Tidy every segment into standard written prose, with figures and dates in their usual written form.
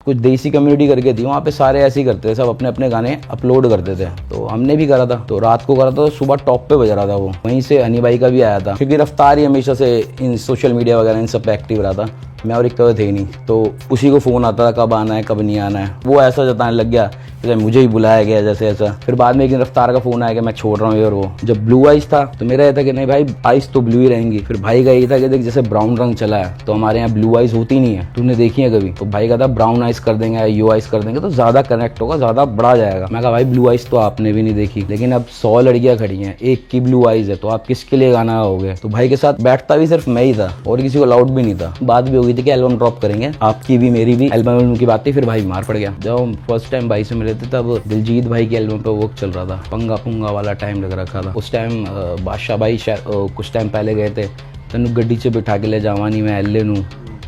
कुछ देसी कम्युनिटी करके थी, वहाँ पे सारे ऐसे ही करते थे, सब अपने अपने गाने अपलोड करते थे। तो हमने भी करा था, तो रात को करा था, तो सुबह टॉप पे बज रहा था वो। वहीं से हनी भाई का भी आया था, क्योंकि रफ्तार ही हमेशा से इन सोशल मीडिया वगैरह इन सब पे एक्टिव रहा था, मैं और एक कभी थे ही नहीं। तो उसी को फ़ोन आता था कब आना है कब नहीं आना है। वो ऐसा जताने लग गया जैसे मुझे ही बुलाया गया जैसे ऐसा। फिर बाद में एक दिन रफ्तार का फ़ोन आया कि मैं छोड़ रहा हूँ। और वो जब ब्लू आइस था तो मेरा ये था कि नहीं भाई, आइस तो ब्लू ही रहेंगी। फिर भाई का ये था कि देख जैसे ब्राउन रंग चला है तो हमारे यहाँ ब्लू आइस होती नहीं है, तूने देखी है कभी? तो भाई का था ब्राउन आइस कर देंगे, यो आइस कर देंगे तो ज़्यादा कनेक्ट होगा, ज़्यादा बड़ा जाएगा। मैं कहा भाई ब्लू आइस तो आपने भी नहीं देखी, लेकिन अब 100 लड़कियाँ खड़ी हैं, एक की ब्लू आइस है, तो आप किसके लिए गाना गाओगे? तो भाई के साथ बैठता भी सिर्फ मैं ही था और किसी को अलाउड भी नहीं था। बात भी हो गई थी कि एल्बम ड्रॉप करेंगे, आपकी भी मेरी भी एल्बम की बात थी। फिर भाई बीमार पड़ गया। जब हम फर्स्ट टाइम भाई से मिले थे तब दिलजीत भाई की एल्बम पे वर्क चल रहा था, पंगा पुंगा वाला टाइम लग रखा था उस टाइम। बादशाह भाई कुछ टाइम पहले गए थे, तेन गड्डी से बिठा के ले जावानी मैं एल्ले नू,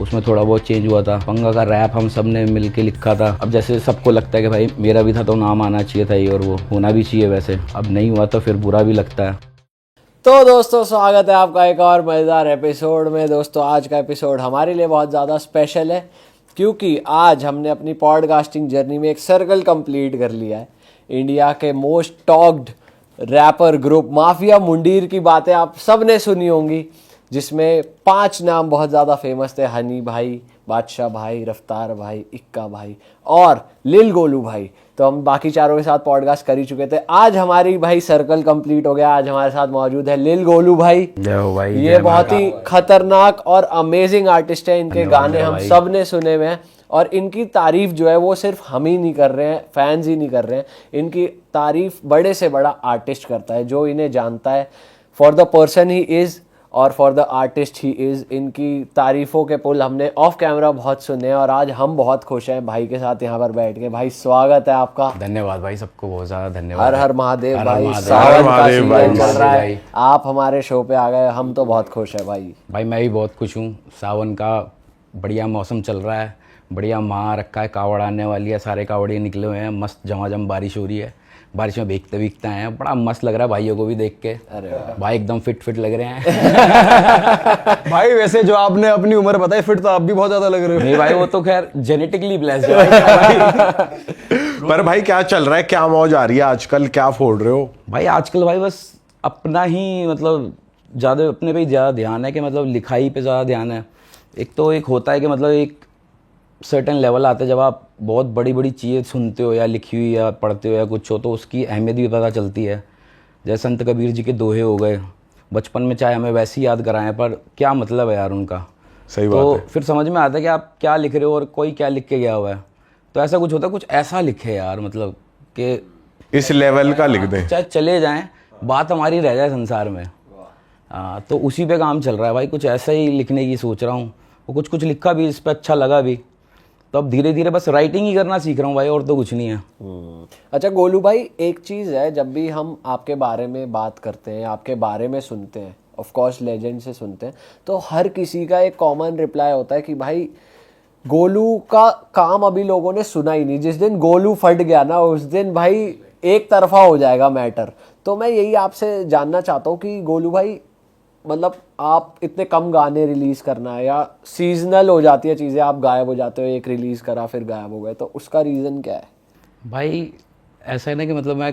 उसमें थोड़ा बहुत चेंज हुआ था। पंगा का रैप हम सब ने मिल के लिखा था। अब जैसे सबको लगता है कि भाई मेरा भी था तो नाम आना चाहिए था ये, और वो होना भी चाहिए, वैसे अब नहीं हुआ तो फिर बुरा भी लगता है। तो दोस्तों स्वागत है आपका एक और मज़ेदार एपिसोड में। दोस्तों आज का एपिसोड हमारे लिए बहुत ज़्यादा स्पेशल है, क्योंकि आज हमने अपनी पॉडकास्टिंग जर्नी में एक सर्कल कंप्लीट कर लिया है। इंडिया के most talked rapper group Mafia Mundeer की बातें आप सब ने सुनी होंगी, जिसमें 5 नाम बहुत ज़्यादा फेमस थे: हनी भाई, बादशाह भाई, रफ्तार भाई, इक्का भाई और लिल गोलू भाई। तो हम बाकी चारों के साथ पॉडकास्ट कर ही चुके थे। आज हमारी भाई सर्कल कंप्लीट हो गया। आज हमारे साथ मौजूद है लिल गोलू भाई। जय हो भाई। ये बहुत ही खतरनाक और अमेजिंग आर्टिस्ट है। इनके गाने हम सब ने सुने हुए हैं और इनकी तारीफ जो है वो सिर्फ हम ही नहीं कर रहे हैं, फैंस ही नहीं कर रहे हैं, इनकी तारीफ बड़े से बड़ा आर्टिस्ट करता है जो इन्हें जानता है for the person he is और for the artist he is. इनकी तारीफ़ों के पुल हमने ऑफ कैमरा बहुत सुने हैं और आज हम बहुत खुश हैं भाई के साथ यहाँ पर बैठ के। भाई स्वागत है आपका। धन्यवाद भाई, सबको बहुत ज़्यादा धन्यवाद। हर हर महादेव भाई। महादेव। सावन का सीजन चल रहा है, आप हमारे शो पे आ गए, हम तो बहुत खुश है भाई। भाई मैं भी बहुत खुश हूँ। सावन का बढ़िया मौसम चल रहा है, बढ़िया माह रखा है, कावड़ आने वाली है, सारे कावड़िए निकले हुए हैं, मस्त झमाझम बारिश हो रही है, बारिश में भीगते भीगते आए हैं, बड़ा मस्त लग रहा है भाइयों को भी देख के। अरे भाई एकदम फिट लग रहे हैं। भाई वैसे जो आपने अपनी उम्र बताई, फिट तो आप भी बहुत ज्यादा लग रहे हो। नहीं भाई, वो तो खैर जेनेटिकली ब्लेस्ड है। पर भाई क्या चल रहा है, क्या मौज आ रही है आजकल, क्या फोड़ रहे हो? भाई आजकल भाई बस अपना ही मतलब ज़्यादा अपने पे ही ज़्यादा ध्यान है, कि मतलब लिखाई पे ज़्यादा ध्यान है। एक तो एक होता है कि मतलब एक सर्टेन लेवल आता है जब आप बहुत बड़ी बड़ी चीज़ें सुनते हो या लिखी हुई या पढ़ते हो या कुछ हो, तो उसकी अहमियत भी पता चलती है। जैसे संत कबीर जी के दोहे हो गए, बचपन में चाहे हमें वैसे ही याद कराएं पर क्या मतलब है यार उनका। सही बात तो है। फिर समझ में आता है कि आप क्या लिख रहे हो और कोई क्या लिख के गया हुआ है। तो ऐसा कुछ होता है, कुछ ऐसा लिखे यार, मतलब कि इस लेवल का लिख दें, चाहे चले जाएं, बात हमारी रह जाए संसार में। तो उसी पे काम चल रहा है भाई, कुछ ऐसा ही लिखने की सोच रहा हूँ। वो कुछ लिखा भी, इस पर अच्छा लगा भी, तो अब धीरे धीरे बस राइटिंग ही करना सीख रहा हूँ भाई, और तो कुछ नहीं है। अच्छा गोलू भाई, एक चीज़ है, जब भी हम आपके बारे में बात करते हैं, आपके बारे में सुनते हैं, ऑफ कोर्स लेजेंड से सुनते हैं, तो हर किसी का एक कॉमन रिप्लाई होता है कि भाई गोलू का काम अभी लोगों ने सुना ही नहीं। जिस दिन गोलू फट गया ना, उस दिन भाई एक तरफा हो जाएगा मैटर। तो मैं यही आपसे जानना चाहता हूँ कि गोलू भाई, मतलब आप इतने कम गाने रिलीज करना है या सीजनल हो जाती है चीज़ें, आप गायब हो जाते हो, एक रिलीज करा फिर गायब हो गए, तो उसका रीज़न क्या है? भाई ऐसा है ना कि मतलब मैं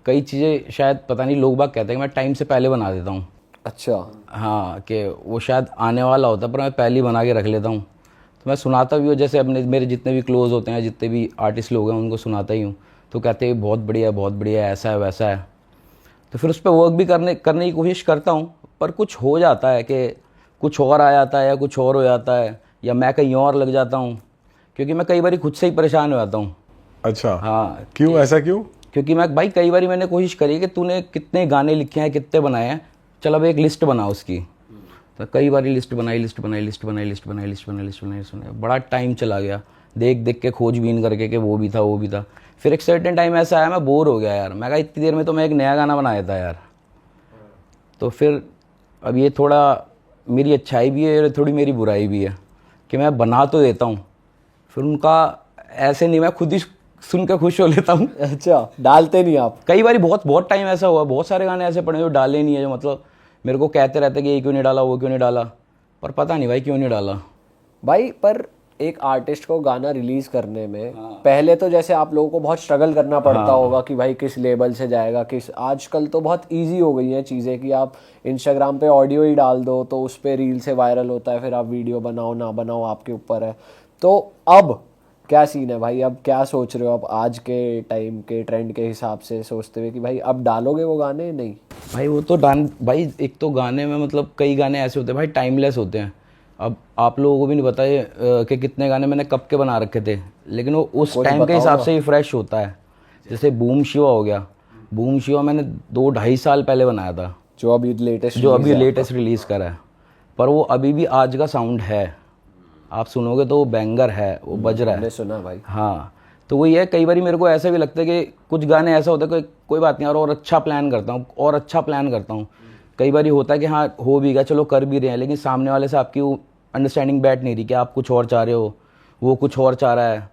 कई चीज़ें शायद पता नहीं, लोग बाग कहते हैं कि मैं टाइम से पहले बना देता हूँ। अच्छा। हाँ, कि वो शायद आने वाला होता पर मैं पहले ही बना के रख लेता हूँ। तो मैं सुनाता भी हूँ, जैसे अपने मेरे जितने भी क्लोज होते हैं, जितने भी आर्टिस्ट लोग हैं, उनको सुनाता ही हूँ। तो कहते हैं बहुत बढ़िया, ऐसा है वैसा है। तो फिर उस पर वर्क भी करने की कोशिश करता हूँ, पर कुछ हो जाता है कि कुछ और आ जाता है या कुछ और हो जाता है, या मैं कहीं और लग जाता हूँ, क्योंकि मैं कई बार खुद से ही परेशान हो जाता हूँ। अच्छा। हाँ। क्यों, ऐसा क्यों? क्योंकि मैं भाई कई बार मैंने कोशिश करी कि तूने कितने गाने लिखे हैं, कितने बनाए हैं, चल अब एक लिस्ट बना उसकी। तो कई बार लिस्ट बनाई, बड़ा टाइम चला गया देख के, खोजबीन करके कि वो भी था। फिर एक सर्टेन टाइम ऐसा आया, मैं बोर हो गया यार। मैं कहा इतनी देर में तो मैं एक नया गाना बनाया था यार। तो फिर अब ये थोड़ा मेरी अच्छाई भी है और थोड़ी मेरी बुराई भी है कि मैं बना तो देता हूँ, फिर उनका ऐसे नहीं, मैं खुद ही सुन के खुश हो लेता हूँ। अच्छा, डालते नहीं आप? कई बार बहुत टाइम ऐसा हुआ, बहुत सारे गाने ऐसे पड़े जो डाले नहीं है, जो मतलब मेरे को कहते रहते कि ये क्यों नहीं डाला, वो क्यों नहीं डाला, पर पता नहीं भाई क्यों नहीं डाला। भाई पर एक आर्टिस्ट को गाना रिलीज करने में पहले तो जैसे आप लोगों को बहुत स्ट्रगल करना पड़ता होगा कि भाई किस लेबल से जाएगा, किस, आजकल तो बहुत इजी हो गई हैं चीज़ें कि आप इंस्टाग्राम पे ऑडियो ही डाल दो तो उस पे रील से वायरल होता है, फिर आप वीडियो बनाओ ना बनाओ आपके ऊपर है। तो अब क्या सीन है भाई, अब क्या सोच रहे हो अब आज के टाइम के ट्रेंड के हिसाब से सोचते हुए कि भाई अब डालोगे वो गाने? नहीं भाई वो तो भाई एक तो गाने में मतलब कई गाने ऐसे होते हैं भाई टाइमलेस होते हैं। अब आप लोगों को भी नहीं पता ये कि कितने गाने मैंने कब के बना रखे थे, लेकिन वो उस टाइम के हिसाब से ही फ्रेश होता है। जैसे बूम शिवा हो गया, बूम शिवा मैंने 2-2.5 साल पहले बनाया था, जो अभी लेटेस्ट रिलीज़ करा है, पर वो अभी भी आज का साउंड है। आप सुनोगे तो वो बैंगर है, वो बज रहा है। मैंने सुना भाई। हाँ, तो वही है, कई बार मेरे को ऐसा भी लगता है कि कुछ गाने ऐसा होता है कि कोई बात नहीं और अच्छा प्लान करता हूँ कई बार होता है कि हाँ हो भी गया, चलो कर भी रहे हैं, लेकिन सामने वाले से आपकी वो अंडरस्टैंडिंग बैठ नहीं रही कि आप कुछ और चाह रहे हो, वो कुछ और चाह रहा है,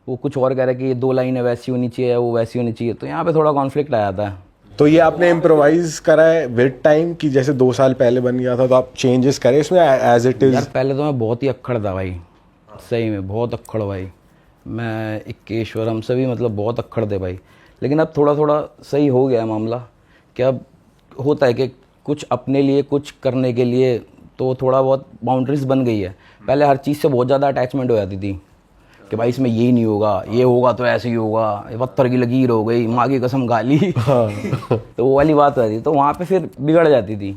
वो कुछ और कह रहा है कि ये 2 लाइनें वैसी होनी चाहिए, वो वैसी होनी चाहिए, तो यहाँ पे थोड़ा कॉन्फ्लिक्ट आ जाता है। तो ये आपने इम्प्रोवाइज करा है विद टाइम कि जैसे 2 साल पहले बन गया था तो आप चेंजेस करे इसमें एज इट इज? यार पहले तो मैं बहुत ही अक्खड़ था भाई, सही में बहुत अक्खड़ भाई, मैं इक्केश्वर हम सभी मतलब बहुत अक्खड़ थे भाई। लेकिन अब थोड़ा थोड़ा सही हो गया है मामला, कि अब होता है कि कुछ अपने लिए कुछ करने के लिए तो थोड़ा बहुत बाउंड्रीज बन गई है। पहले हर चीज़ से बहुत ज़्यादा अटैचमेंट हो जाती थी कि भाई इसमें ये नहीं होगा, ये होगा तो ऐसे ही होगा, ये पत्थर की लकीर हो गई, माँ की कसम गाली तो वो वाली बात हो जाती, तो वहाँ पे फिर बिगड़ जाती थी।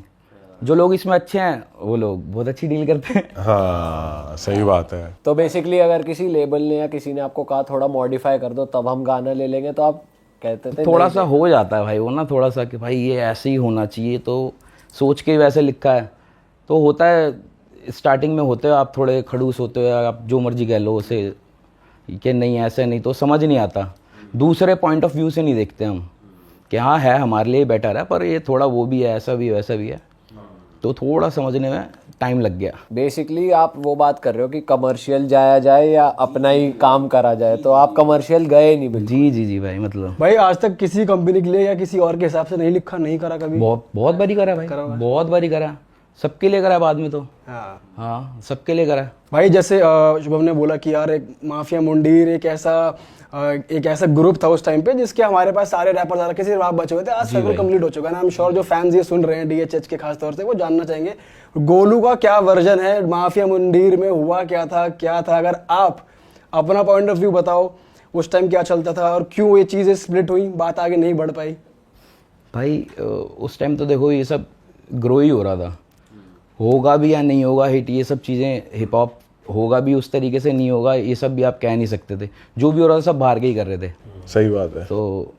जो लोग इसमें अच्छे हैं वो लोग बहुत अच्छी डील करते हैं। हाँ सही बात है। तो बेसिकली अगर किसी लेबल ने या किसी ने आपको कहा थोड़ा मॉडिफाई कर दो तब हम गाना ले लेंगे, तो आप कहते थे थोड़ा सा हो जाता है भाई वो ना, थोड़ा सा कि भाई ये ऐसे ही होना चाहिए, तो सोच के वैसे लिखा है तो होता है। स्टार्टिंग में होते हो आप थोड़े खड़ूस होते हो, आप जो मर्जी कह लो उसे कि नहीं ऐसे नहीं, तो समझ नहीं आता। दूसरे पॉइंट ऑफ व्यू से नहीं देखते हम कि हाँ है हमारे लिए बेटर है, पर ये थोड़ा वो भी है, ऐसा भी है वैसा भी है, तो थोड़ा समझने में टाइम लग गया। बेसिकली आप वो बात कर रहे हो कि कमर्शियल जाया जाए या अपना ही काम करा जाए, तो आप कमर्शियल गए नहीं बिल्कुल। जी भाई, मतलब भाई आज तक किसी कंपनी के लिए या किसी और के हिसाब से नहीं लिखा, नहीं करा कभी? बहुत बारी करा भाई, बहुत बारी करा, सबके लिए करा है बाद में तो। हाँ सबके लिए करा है भाई। जैसे शुभम ने बोला कि यार एक माफिया मुंडीर एक ऐसा ग्रुप था उस टाइम पे जिसके हमारे पास सारे रैपर्स आ रखे थे, आप बचे हुए थे। आज सर्कल कंप्लीट हो चुका है ना। आई एम श्योर जो फैंस ये सुन रहे हैं डीएचएच के खास तौर से, वो जानना चाहेंगे गोलू का क्या वर्जन है, माफिया मुंडीर में हुआ क्या था। अगर आप अपना पॉइंट ऑफ व्यू बताओ, उस टाइम क्या चलता था और क्यों ये चीजें स्प्लिट हुई, बात आगे नहीं बढ़ पाई? भाई उस टाइम तो देखो ये सब ग्रो ही हो रहा था, होगा भी या नहीं होगा हिट, ये सब चीज़ें, हिप हॉप होगा भी उस तरीके से नहीं होगा, ये सब भी आप कह नहीं सकते थे। जो भी हो रहा था सब बाहर के ही कर रहे थे। सही बात है। तो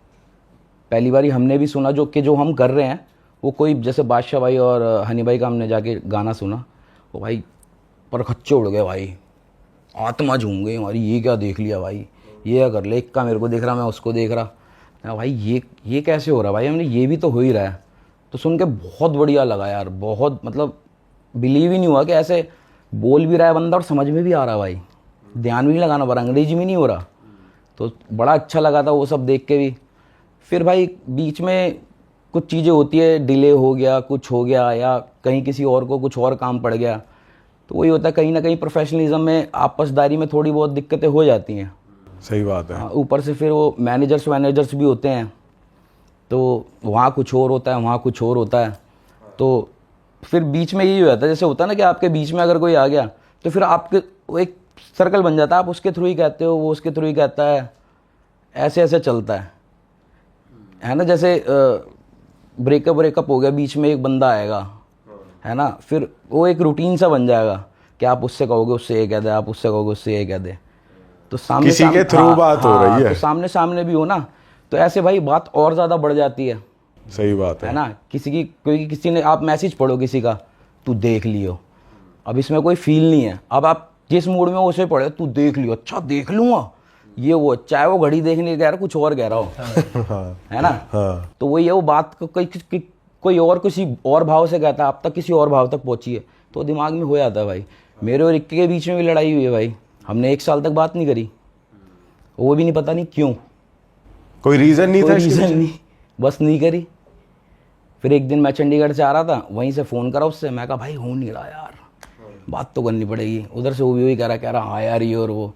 पहली बारी हमने भी सुना जो हम कर रहे हैं वो कोई, जैसे बादशाह भाई और हनी भाई का हमने जाके गाना सुना, वो भाई पर खच्चे उड़ गए भाई, आत्मा झूम गई हमारी, ये क्या देख लिया भाई, ये क्या कर ले, एक का मेरे को देख रहा, मैं उसको देख रहा, भाई ये कैसे हो रहा भाई, हमने ये भी तो हो ही रहा है। तो सुन के बहुत बढ़िया लगा यार, बहुत मतलब बिलीव ही नहीं हुआ कि ऐसे बोल भी रहा है बंदा और समझ में भी आ रहा है भाई, ध्यान भी नहीं लगाना पड़ा, अंग्रेजी में नहीं हो रहा, तो बड़ा अच्छा लगा था वो सब देख के भी। फिर भाई बीच में कुछ चीज़ें होती है, डिले हो गया, कुछ हो गया, या कहीं किसी और को कुछ और काम पड़ गया, तो वही होता है कहीं ना कहीं प्रोफेशनलिज्म में आपसदारी में थोड़ी बहुत दिक्कतें हो जाती हैं। सही बात है। ऊपर से फिर वो मैनेजर्स भी होते हैं, तो वहाँ कुछ और होता है, वहाँ कुछ और होता है, तो फिर बीच में यही हो जाता है, जैसे होता है ना कि आपके बीच में अगर कोई आ गया तो फिर आपके वो एक सर्कल बन जाता है, आप उसके थ्रू ही कहते हो, वो उसके थ्रू ही कहता है, ऐसे ऐसे चलता है ना। जैसे ब्रेकअप हो गया, बीच में एक बंदा आएगा है ना, फिर वो एक रूटीन सा बन जाएगा कि आप उससे कहोगे उससे ये कह दे, आप उससे कहोगे उससे ये कह दे, तो सामने किसी के थ्रू बात हो रही है, तो सामने भी हो ना, तो ऐसे भाई बात और ज़्यादा बढ़ जाती है। सही बात है ना। किसी ने आप मैसेज पढ़ो किसी का, तू देख लियो, अब इसमें कोई फील नहीं है, अब आप जिस मूड में उसे पढ़े, तू देख लियो, अच्छा देख लूँगा, ये वो, चाहे वो घड़ी देखने कह रहा कुछ और कह रहा हो है ना। तो वही है, वो बात कोई और किसी और भाव से कहता है, अब तक किसी और भाव तक पहुंची है, तो दिमाग में हो जाता है भाई। मेरे और इक्के के बीच में भी लड़ाई हुई है भाई, हमने 1 साल तक बात नहीं करी, वो भी नहीं पता नहीं क्यों, कोई रीजन नहीं था, रीजन नहीं, बस नहीं करी। फिर एक दिन मैं चंडीगढ़ से आ रहा था, वहीं से फ़ोन करा उससे, मैं कहा भाई हो नहीं रहा यार, बात तो करनी पड़ेगी। उधर से वो भी वही कह रहा हाँ यार ये और वो।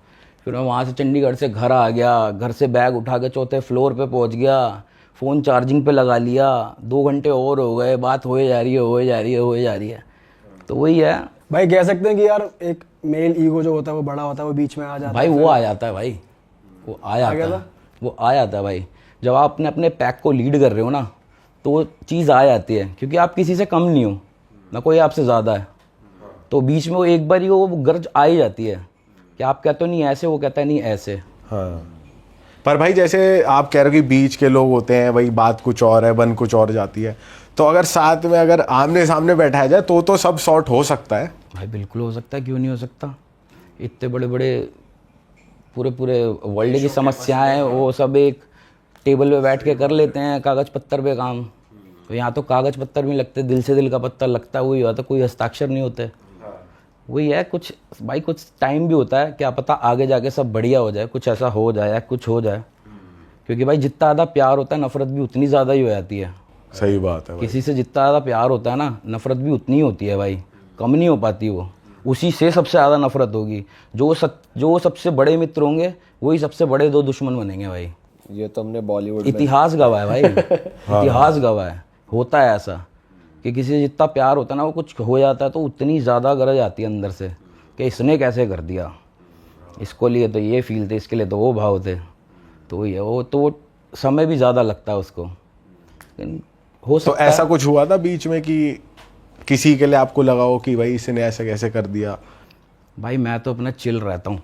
फिर मैं वहाँ से चंडीगढ़ से घर आ गया, घर से बैग उठा के चौथे फ्लोर पे पहुँच गया, फ़ोन चार्जिंग पे लगा लिया, 2 घंटे और हो गए, बात होए जा रही है होए जा रही है होए जा रही है। तो वही है भाई, कह सकते हैं कि यार एक मेल ईगो जो होता है वो बड़ा होता है, वो बीच में आ जाता भाई, है। वो आ जाता है भाई, वो आ जाता है, वो आ जाता है भाई। जब आप अपने अपने पैक को लीड कर रहे हो ना, तो वो चीज़ आ जाती है, क्योंकि आप किसी से कम नहीं हो, ना कोई आपसे ज़्यादा है। तो बीच में वो एक बार ही वो गर्ज आ ही जाती है कि आप कहते हो नहीं ऐसे, वो कहता है नहीं ऐसे। हाँ, पर भाई जैसे आप कह रहे हो कि बीच के लोग होते हैं, वही बात कुछ और है, बन कुछ और जाती है, तो अगर साथ में अगर आमने सामने बैठाया जाए तो सब सॉर्ट हो सकता है भाई। बिल्कुल हो सकता है, क्यों नहीं हो सकता। इतने बड़े बड़े पूरे पूरे वर्ल्ड की समस्याएं वो सब एक टेबल पे बैठ के कर लेते हैं, कागज़ पत्तर पे काम। तो यहाँ तो कागज़ पत्तर भी लगते, दिल से दिल का पत्थर लगता है, वही हुआ, तो कोई हस्ताक्षर नहीं होते। वही है कुछ भाई, कुछ टाइम भी होता है, क्या पता आगे जाके सब बढ़िया हो जाए, कुछ ऐसा हो जाए या कुछ हो जाए। क्योंकि भाई जितना ज़्यादा प्यार होता है, नफरत भी उतनी ज़्यादा ही हो जाती है। सही बात है भाई। किसी से जितना ज़्यादा प्यार होता है ना, नफरत भी उतनी ही होती है भाई, कम नहीं हो पाती वो। उसी से सबसे ज़्यादा नफरत होगी। जो सबसे बड़े मित्र होंगे वही सबसे बड़े 2 दुश्मन बनेंगे भाई। ये तो हमने बॉलीवुड इतिहास गवाह है भाई। इतिहास गवाह है, होता है ऐसा कि किसी से जितना प्यार होता है ना, वो कुछ हो जाता है तो उतनी ज़्यादा गरज आती है अंदर से कि इसने कैसे कर दिया, इसको लिए तो ये फील थे, इसके लिए तो वो भाव थे। तो ये वो तो समय भी ज़्यादा लगता है उसको, लेकिन हो तो सकता ऐसा है। कुछ हुआ था बीच में कि किसी के लिए आपको लगा हो कि भाई इसने ऐसे कैसे कर दिया? भाई मैं तो अपना चिल रहता हूँ।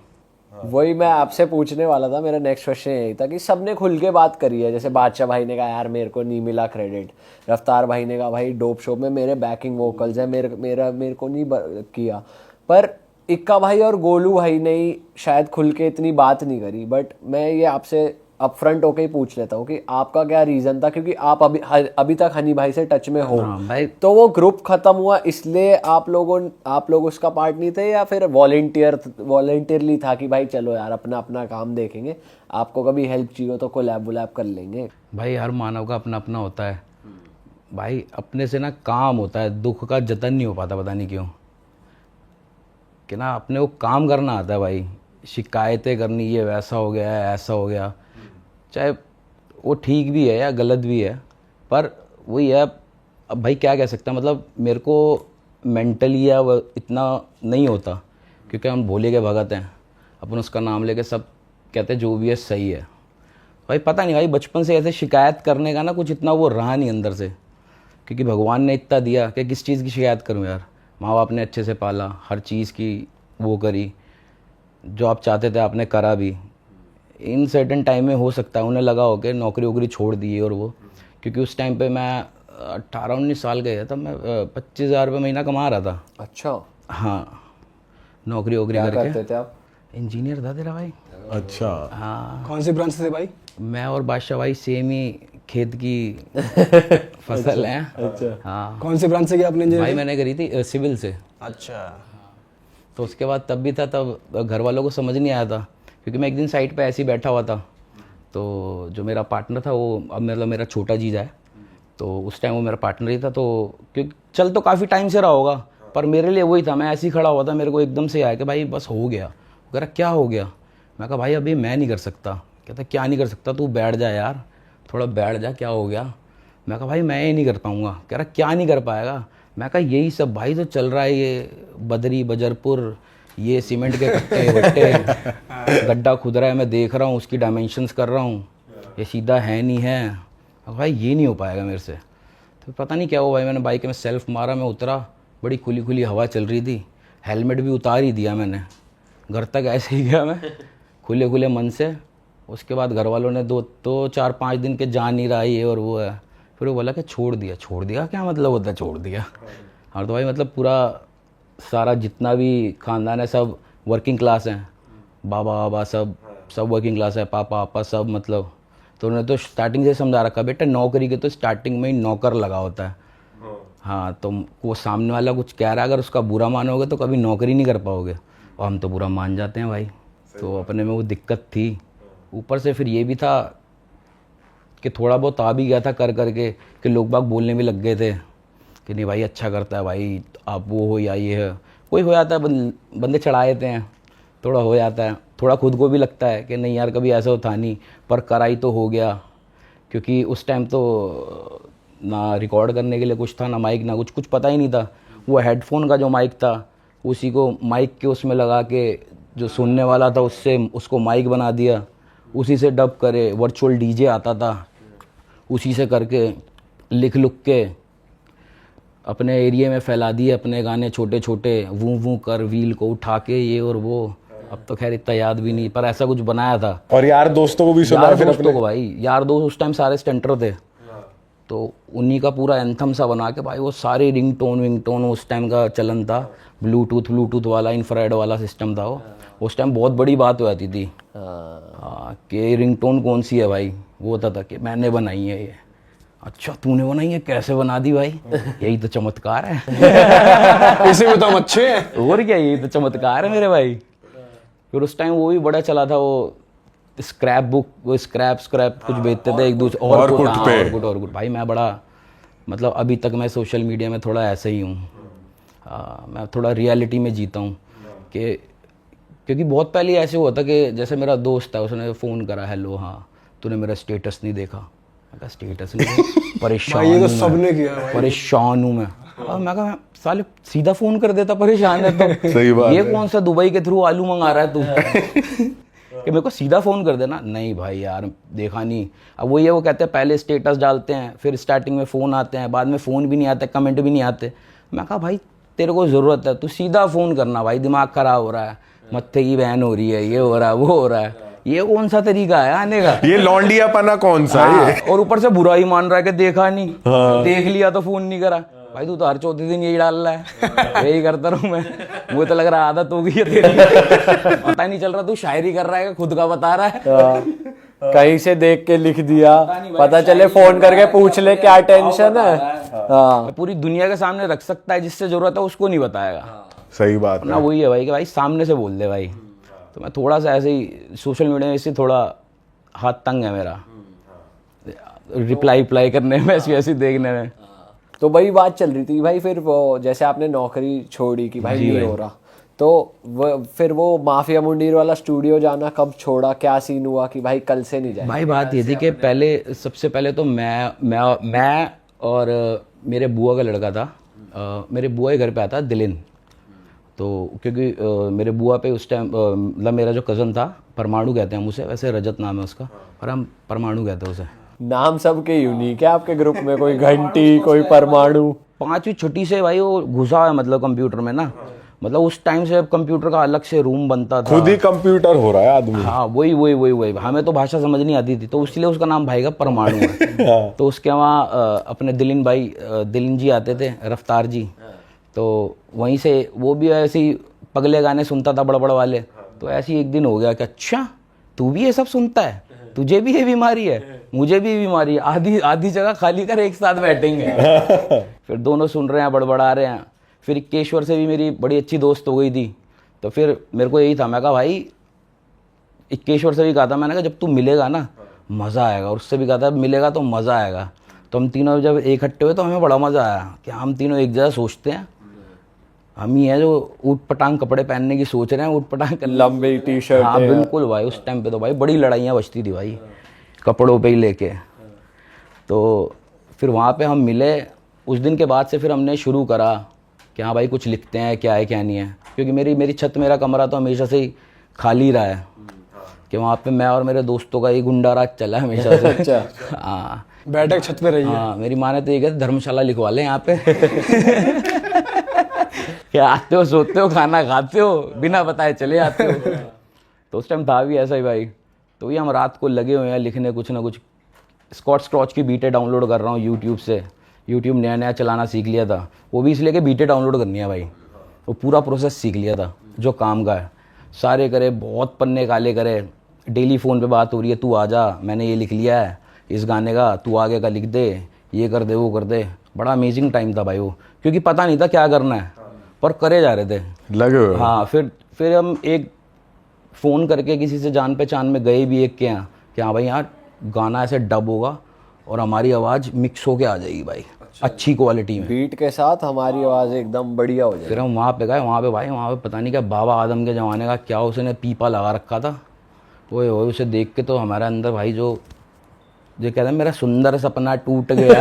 वही मैं आपसे पूछने वाला था, मेरा नेक्स्ट क्वेश्चन यही था कि सबने खुल के बात करी है। जैसे बादशाह भाई ने कहा यार मेरे को नहीं मिला क्रेडिट, रफ्तार भाई ने कहा भाई डोप शो में मेरे बैकिंग वोकल्स हैं, मेरे को नहीं किया। पर इक्का भाई और गोलू भाई ने ही शायद खुल के इतनी बात नहीं करी। बट मैं ये आपसे अपफ्रंट होके ही पूछ लेता हूँ कि आपका क्या रीज़न था, क्योंकि आप अभी तक हनी भाई से टच में हो। हाँ भाई, तो वो ग्रुप खत्म हुआ इसलिए आप लोग उसका पार्ट नहीं थे, या फिर वॉलेंटियरली था कि भाई चलो यार अपना अपना काम देखेंगे, आपको कभी हेल्प चाहिए तो कोलैब वुलैब कर लेंगे? भाई हर मानव का अपना अपना होता है भाई। अपने से ना काम होता है, दुख का जतन नहीं हो पाता, पता नहीं क्यों। कि ना अपने को काम करना आता है भाई, शिकायतें करनी, ये वैसा हो गया है ऐसा हो गया, चाहे वो ठीक भी है या गलत भी है, पर वही है। अब भाई क्या कह सकते हैं, मतलब मेरे को मेंटली या वो इतना नहीं होता, क्योंकि हम भोले के भगत हैं, अपन उसका नाम लेके सब कहते हैं जो भी है सही है। भाई पता नहीं भाई, बचपन से ऐसे शिकायत करने का ना कुछ इतना वो रहा नहीं अंदर से, क्योंकि भगवान ने इतना दिया कि किस चीज़ की शिकायत करूं यार। माँ बाप ने अच्छे से पाला, हर चीज़ की वो करी, जो आप चाहते थे आपने करा भी। इन सर्टेन टाइम में हो सकता है उन्हें लगा हो कि नौकरी वोकरी छोड़ दी है और वो, क्योंकि उस टाइम पे मैं 18-19 साल गया था, मैं 25,000 रुपये महीना कमा रहा था। अच्छा, हाँ, नौकरी वोकरी क्या करके। करते थे आप? इंजीनियर था तेरा भाई। अच्छा, हाँ, कौन सी ब्रांच से थे भाई? मैं और बादशाह भाई सेम ही खेत की फसल है। अच्छा, हाँ कौन सी ब्रांच से किया आपने भाई, इंजीनियरिंग? मैंने करी थी सिविल से। अच्छा, तो उसके बाद तब भी था, तब घर वालों को समझ नहीं आया था, क्योंकि मैं एक दिन साइड पे ऐसे ही बैठा हुआ था। तो जो मेरा पार्टनर था वो अब मतलब मेरा छोटा जीजा है, तो उस टाइम वो मेरा पार्टनर ही था। तो क्योंकि चल तो काफ़ी टाइम से रहा होगा, पर मेरे लिए वही था, मैं ऐसे ही खड़ा हुआ था, मेरे को एकदम से आया कि भाई बस हो गया। वो कह रहा क्या हो गया? मैं कहा भाई अभी मैं नहीं कर सकता। कहता क्या नहीं कर सकता? तू बैठ जा यार, थोड़ा बैठ जा, क्या हो गया? मैं कहा भाई मैं ये नहीं कर पाऊँगा। कह रहा क्या नहीं कर पाएगा? मैं कहा यही सब भाई तो चल रहा है, ये बदरी बजरपुर, ये सीमेंट के कट्टे वट्टे, गड्ढा खुद रहा है, मैं देख रहा हूँ, उसकी डायमेंशंस कर रहा हूँ, ये सीधा है नहीं है। भाई ये नहीं हो पाएगा मेरे से। तो पता नहीं क्या हुआ भाई, मैंने बाइक में सेल्फ मारा, मैं उतरा, बड़ी खुली खुली हवा चल रही थी, हेलमेट भी उतार ही दिया मैंने, घर तक ऐसे ही गया मैं खुले खुले मन से। उसके बाद घर वालों ने 4-5 दिन के जान नहीं रहा ये और वो है। फिर वो बोला कि छोड़ दिया। छोड़ दिया क्या मतलब होता है छोड़ दिया? हाँ तो भाई मतलब पूरा सारा जितना भी ख़ानदान है सब वर्किंग क्लास हैं, बाबा बाबा सब वर्किंग क्लास है, पापा पापा सब, मतलब तो उन्होंने तो स्टार्टिंग से समझा रखा बेटा नौकरी के तो स्टार्टिंग में ही नौकर लगा होता है। हाँ तो वो सामने वाला कुछ कह रहा है, अगर उसका बुरा मानोगे तो कभी नौकरी नहीं कर पाओगे, और हम तो बुरा मान जाते हैं भाई। तो अपने में वो दिक्कत थी, ऊपर से फिर ये भी था कि थोड़ा बहुत आ भी गया था कर करके कि लोग बाग बोलने भी लग गए थे कि नहीं भाई अच्छा करता है भाई, आप वो हो या ये है। कोई हो जाता है, बंदे चढ़ा देते हैं, थोड़ा हो जाता है, थोड़ा खुद को भी लगता है कि नहीं यार कभी ऐसा था नहीं, पर कराई तो हो गया। क्योंकि उस टाइम तो ना रिकॉर्ड करने के लिए कुछ था, ना माइक, ना कुछ पता ही नहीं था। वो हेडफोन का जो माइक था उसी को माइक के उसमें लगा के जो सुनने वाला था उससे उसको माइक बना दिया, उसी से डब करे। वर्चुअल डीजे आता था, उसी से करके लिख लुक के अपने एरिया में फैला दिए अपने गाने छोटे छोटे, वूं वूं कर व्हील को उठा के ये और वो। अब तो खैर इतना याद भी नहीं, पर ऐसा कुछ बनाया था। और यार दोस्तों को भी सुना यार फिर दोस्तों अपने? को भाई, यार दोस्त उस टाइम सारे स्टेंटर थे, तो उन्हीं का पूरा एंथम सा बना के भाई वो सारे रिंगटोन उस टाइम का चलन था। ब्लूटूथ वाला, इंफ्रारेड वाला सिस्टम था वो। उस टाइम बहुत बड़ी बात हो जाती थी हाँ, कि रिंगटोन कौन सी है भाई। वो होता था कि मैंने बनाई है ये। अच्छा तूने बनाई है, कैसे बना दी भाई? यही तो चमत्कार है। इसी में तो हम अच्छे हैं। और क्या, यही तो चमत्कार है मेरे भाई। फिर उस टाइम वो भी बड़ा चला था, वो स्क्रैप बुक, वो स्क्रैप कुछ बेचते थे एक दूसरे और कुट। भाई मैं बड़ा मतलब अभी तक मैं सोशल मीडिया में थोड़ा ऐसे ही हूँ। मैं थोड़ा रियलिटी में जीता हूँ कि क्योंकि बहुत पहले ऐसे हुआ था कि जैसे मेरा दोस्त है, उसने फ़ोन करा, हेलो हाँ तूने मेरा स्टेटस नहीं देखा? मैं कहा स्टेटस नहीं, परेशान ये तो हूँ सबने किया भाई। परेशान हूँ मैं। मैं कहा साले सीधा फ़ोन कर देता, परेशान है तो। सही बात ये है। कौन सा दुबई के थ्रू आलू मंगा रहा है तू? कि मेरे को सीधा फ़ोन कर देना। नहीं भाई यार देखा नहीं। अब वो कहते हैं पहले स्टेटस डालते हैं, फिर स्टार्टिंग में फ़ोन आते हैं, बाद में फ़ोन भी नहीं आते, कमेंट भी नहीं आते। मैं कहा भाई तेरे को ज़रूरत है, तू सीधा फ़ोन करना भाई, दिमाग ख़राब हो रहा है, मत्थे की बहन हो रही है, ये हो रहा है, वो हो रहा है। ये कौन सा तरीका है आने का? ये लौंडियापना कौन सा है? हाँ, और ऊपर से बुरा ही मान रहा है कि देखा नहीं। देख लिया तो फ़ोन नहीं करा। भाई तू तो हर चौथे दिन यही डाल रहा है। यही करता रहूं मैं। मुझे तो लग रहा है आदत हो गई है तेरी। पता ही नहीं चल रहा तू शायरी कर रहा है कि खुद का बता रहा है। कहीं से देख के लिख दिया, पता चले फोन करके पूछ ले क्या टेंशन है। हाँ पूरी दुनिया के सामने रख सकता है, जिससे जरूरत है उसको नहीं बताएगा। सही बात ना है। वही है भाई कि भाई सामने से बोल दे भाई। तो मैं थोड़ा सा ऐसे ही सोशल मीडिया में इससे थोड़ा हाथ तंग है मेरा, रिप्लाई करने में, ऐसी देखने में। तो वही बात चल रही थी भाई। फिर वो जैसे आपने नौकरी छोड़ी कि भाई नहीं हो रहा, तो फिर वो माफिया मुंडीर वाला स्टूडियो जाना कब छोड़ा? क्या सीन हुआ कि भाई कल से नहीं जाए? भाई बात ये थी कि सबसे पहले तो मैं और मेरे बुआ का लड़का था। मेरे बुआ के घर पे आता दिलिन। तो क्योंकि मेरे बुआ पे उस टाइम मतलब मेरा जो कज़न था, परमाणु कहते हैं हम उसे, वैसे रजत नाम है उसका, पर हम परमाणु कहते हैं उसे। नाम सबके यूनिक है आपके ग्रुप में, कोई घंटी, कोई परमाणु। 5वीं छुट्टी से भाई वो घुसा है मतलब कंप्यूटर में ना। मतलब उस टाइम से अब कंप्यूटर का अलग से रूम बनता था, खुद ही कंप्यूटर हो रहा है आदमी। हाँ वही। हमें तो भाषा समझ नहीं आती थी, तो इसलिए उसका नाम भाई का परमाणु है। तो उसके वहाँ अपने दिलिन जी आते थे, रफ्तार जी। तो वहीं से वो भी ऐसे ही पगले गाने सुनता था, बड़बड़ वाले। तो ऐसे ही एक दिन हो गया कि अच्छा तू भी ये सब सुनता है, तुझे भी ये बीमारी है, मुझे भी बीमारी है, आधी जगह खाली कर, एक साथ बैठेंगे। फिर दोनों सुन रहे हैं, बड़बड़ा रहे हैं। फिर इक्केश्वर से भी मेरी बड़ी अच्छी दोस्त हो गई थी। तो फिर मेरे को यही था, मैं कहा भाई, इक्केश्वर से भी कहा था मैंने, कहा जब तू मिलेगा ना मज़ा आएगा, और उससे भी कहा था मिलेगा तो मज़ा आएगा। तो हम तीनों जब इकट्ठे हुए तो हमें बड़ा मज़ा आया कि हम तीनों एक जगह सोचते हैं। हम ही हैं जो ऊट पटांग कपड़े पहनने की सोच रहे हैं, ऊट पटांग लंबी टी-शर्ट। हाँ बिल्कुल भाई। उस टाइम पे तो भाई बड़ी लड़ाइयाँ बचती थी भाई कपड़ों पे ही लेके। तो फिर वहाँ पे हम मिले। उस दिन के बाद से फिर हमने शुरू करा कि हाँ भाई कुछ लिखते हैं, क्या है क्या नहीं है। क्योंकि मेरी छत, मेरा कमरा तो हमेशा से ही खाली रहा है कि वहाँ पे मैं और मेरे दोस्तों का ही गुंडा राज चला है हमेशा से। अच्छा। हाँ बैठक छत पे रही है। हाँ, मेरी माँ ने तो ये कहती धर्मशाला लिखवा लें यहाँ पे। क्या आते हो, सोते हो, खाना खाते हो, बिना बताए चले आते हो। तो उस टाइम था भी ऐसा ही भाई। तो ये हम रात को लगे हुए हैं लिखने, कुछ ना कुछ। स्क्रॉच की बीटें डाउनलोड कर रहा हूँ यूट्यूब से। यूट्यूब नया चलाना सीख लिया था, वो भी इसलिए कि बीटें डाउनलोड करनी है भाई। वो पूरा प्रोसेस सीख लिया था जो काम का है। सारे करे, बहुत पन्ने काले करे। डेली फ़ोन पे बात हो रही है, तू आ जा, मैंने ये लिख लिया है इस गाने का, तू आगे का लिख दे, ये कर दे, वो कर दे। बड़ा अमेजिंग टाइम था भाई वो, क्योंकि पता नहीं था क्या करना है, पर करे जा रहे थे, लगे हुए। हाँ। फिर हम एक फ़ोन करके किसी से जान पहचान में गए भी एक के यहाँ कि हाँ भाई यहाँ गाना ऐसे डब होगा और हमारी आवाज़ मिक्स होके आ जाएगी भाई। अच्छी क्वालिटी में। बीट के साथ हमारी आवाज एकदम बढ़िया हो जाए। फिर हम वहाँ पे गए, वहाँ पे भाई वहाँ पे पता नहीं क्या बाबा आदम के ज़माने का क्या उसने पीपा लगा रखा था। वो उसे देख के तो हमारे अंदर भाई जो कहता है मेरा सुंदर सपना टूट गया।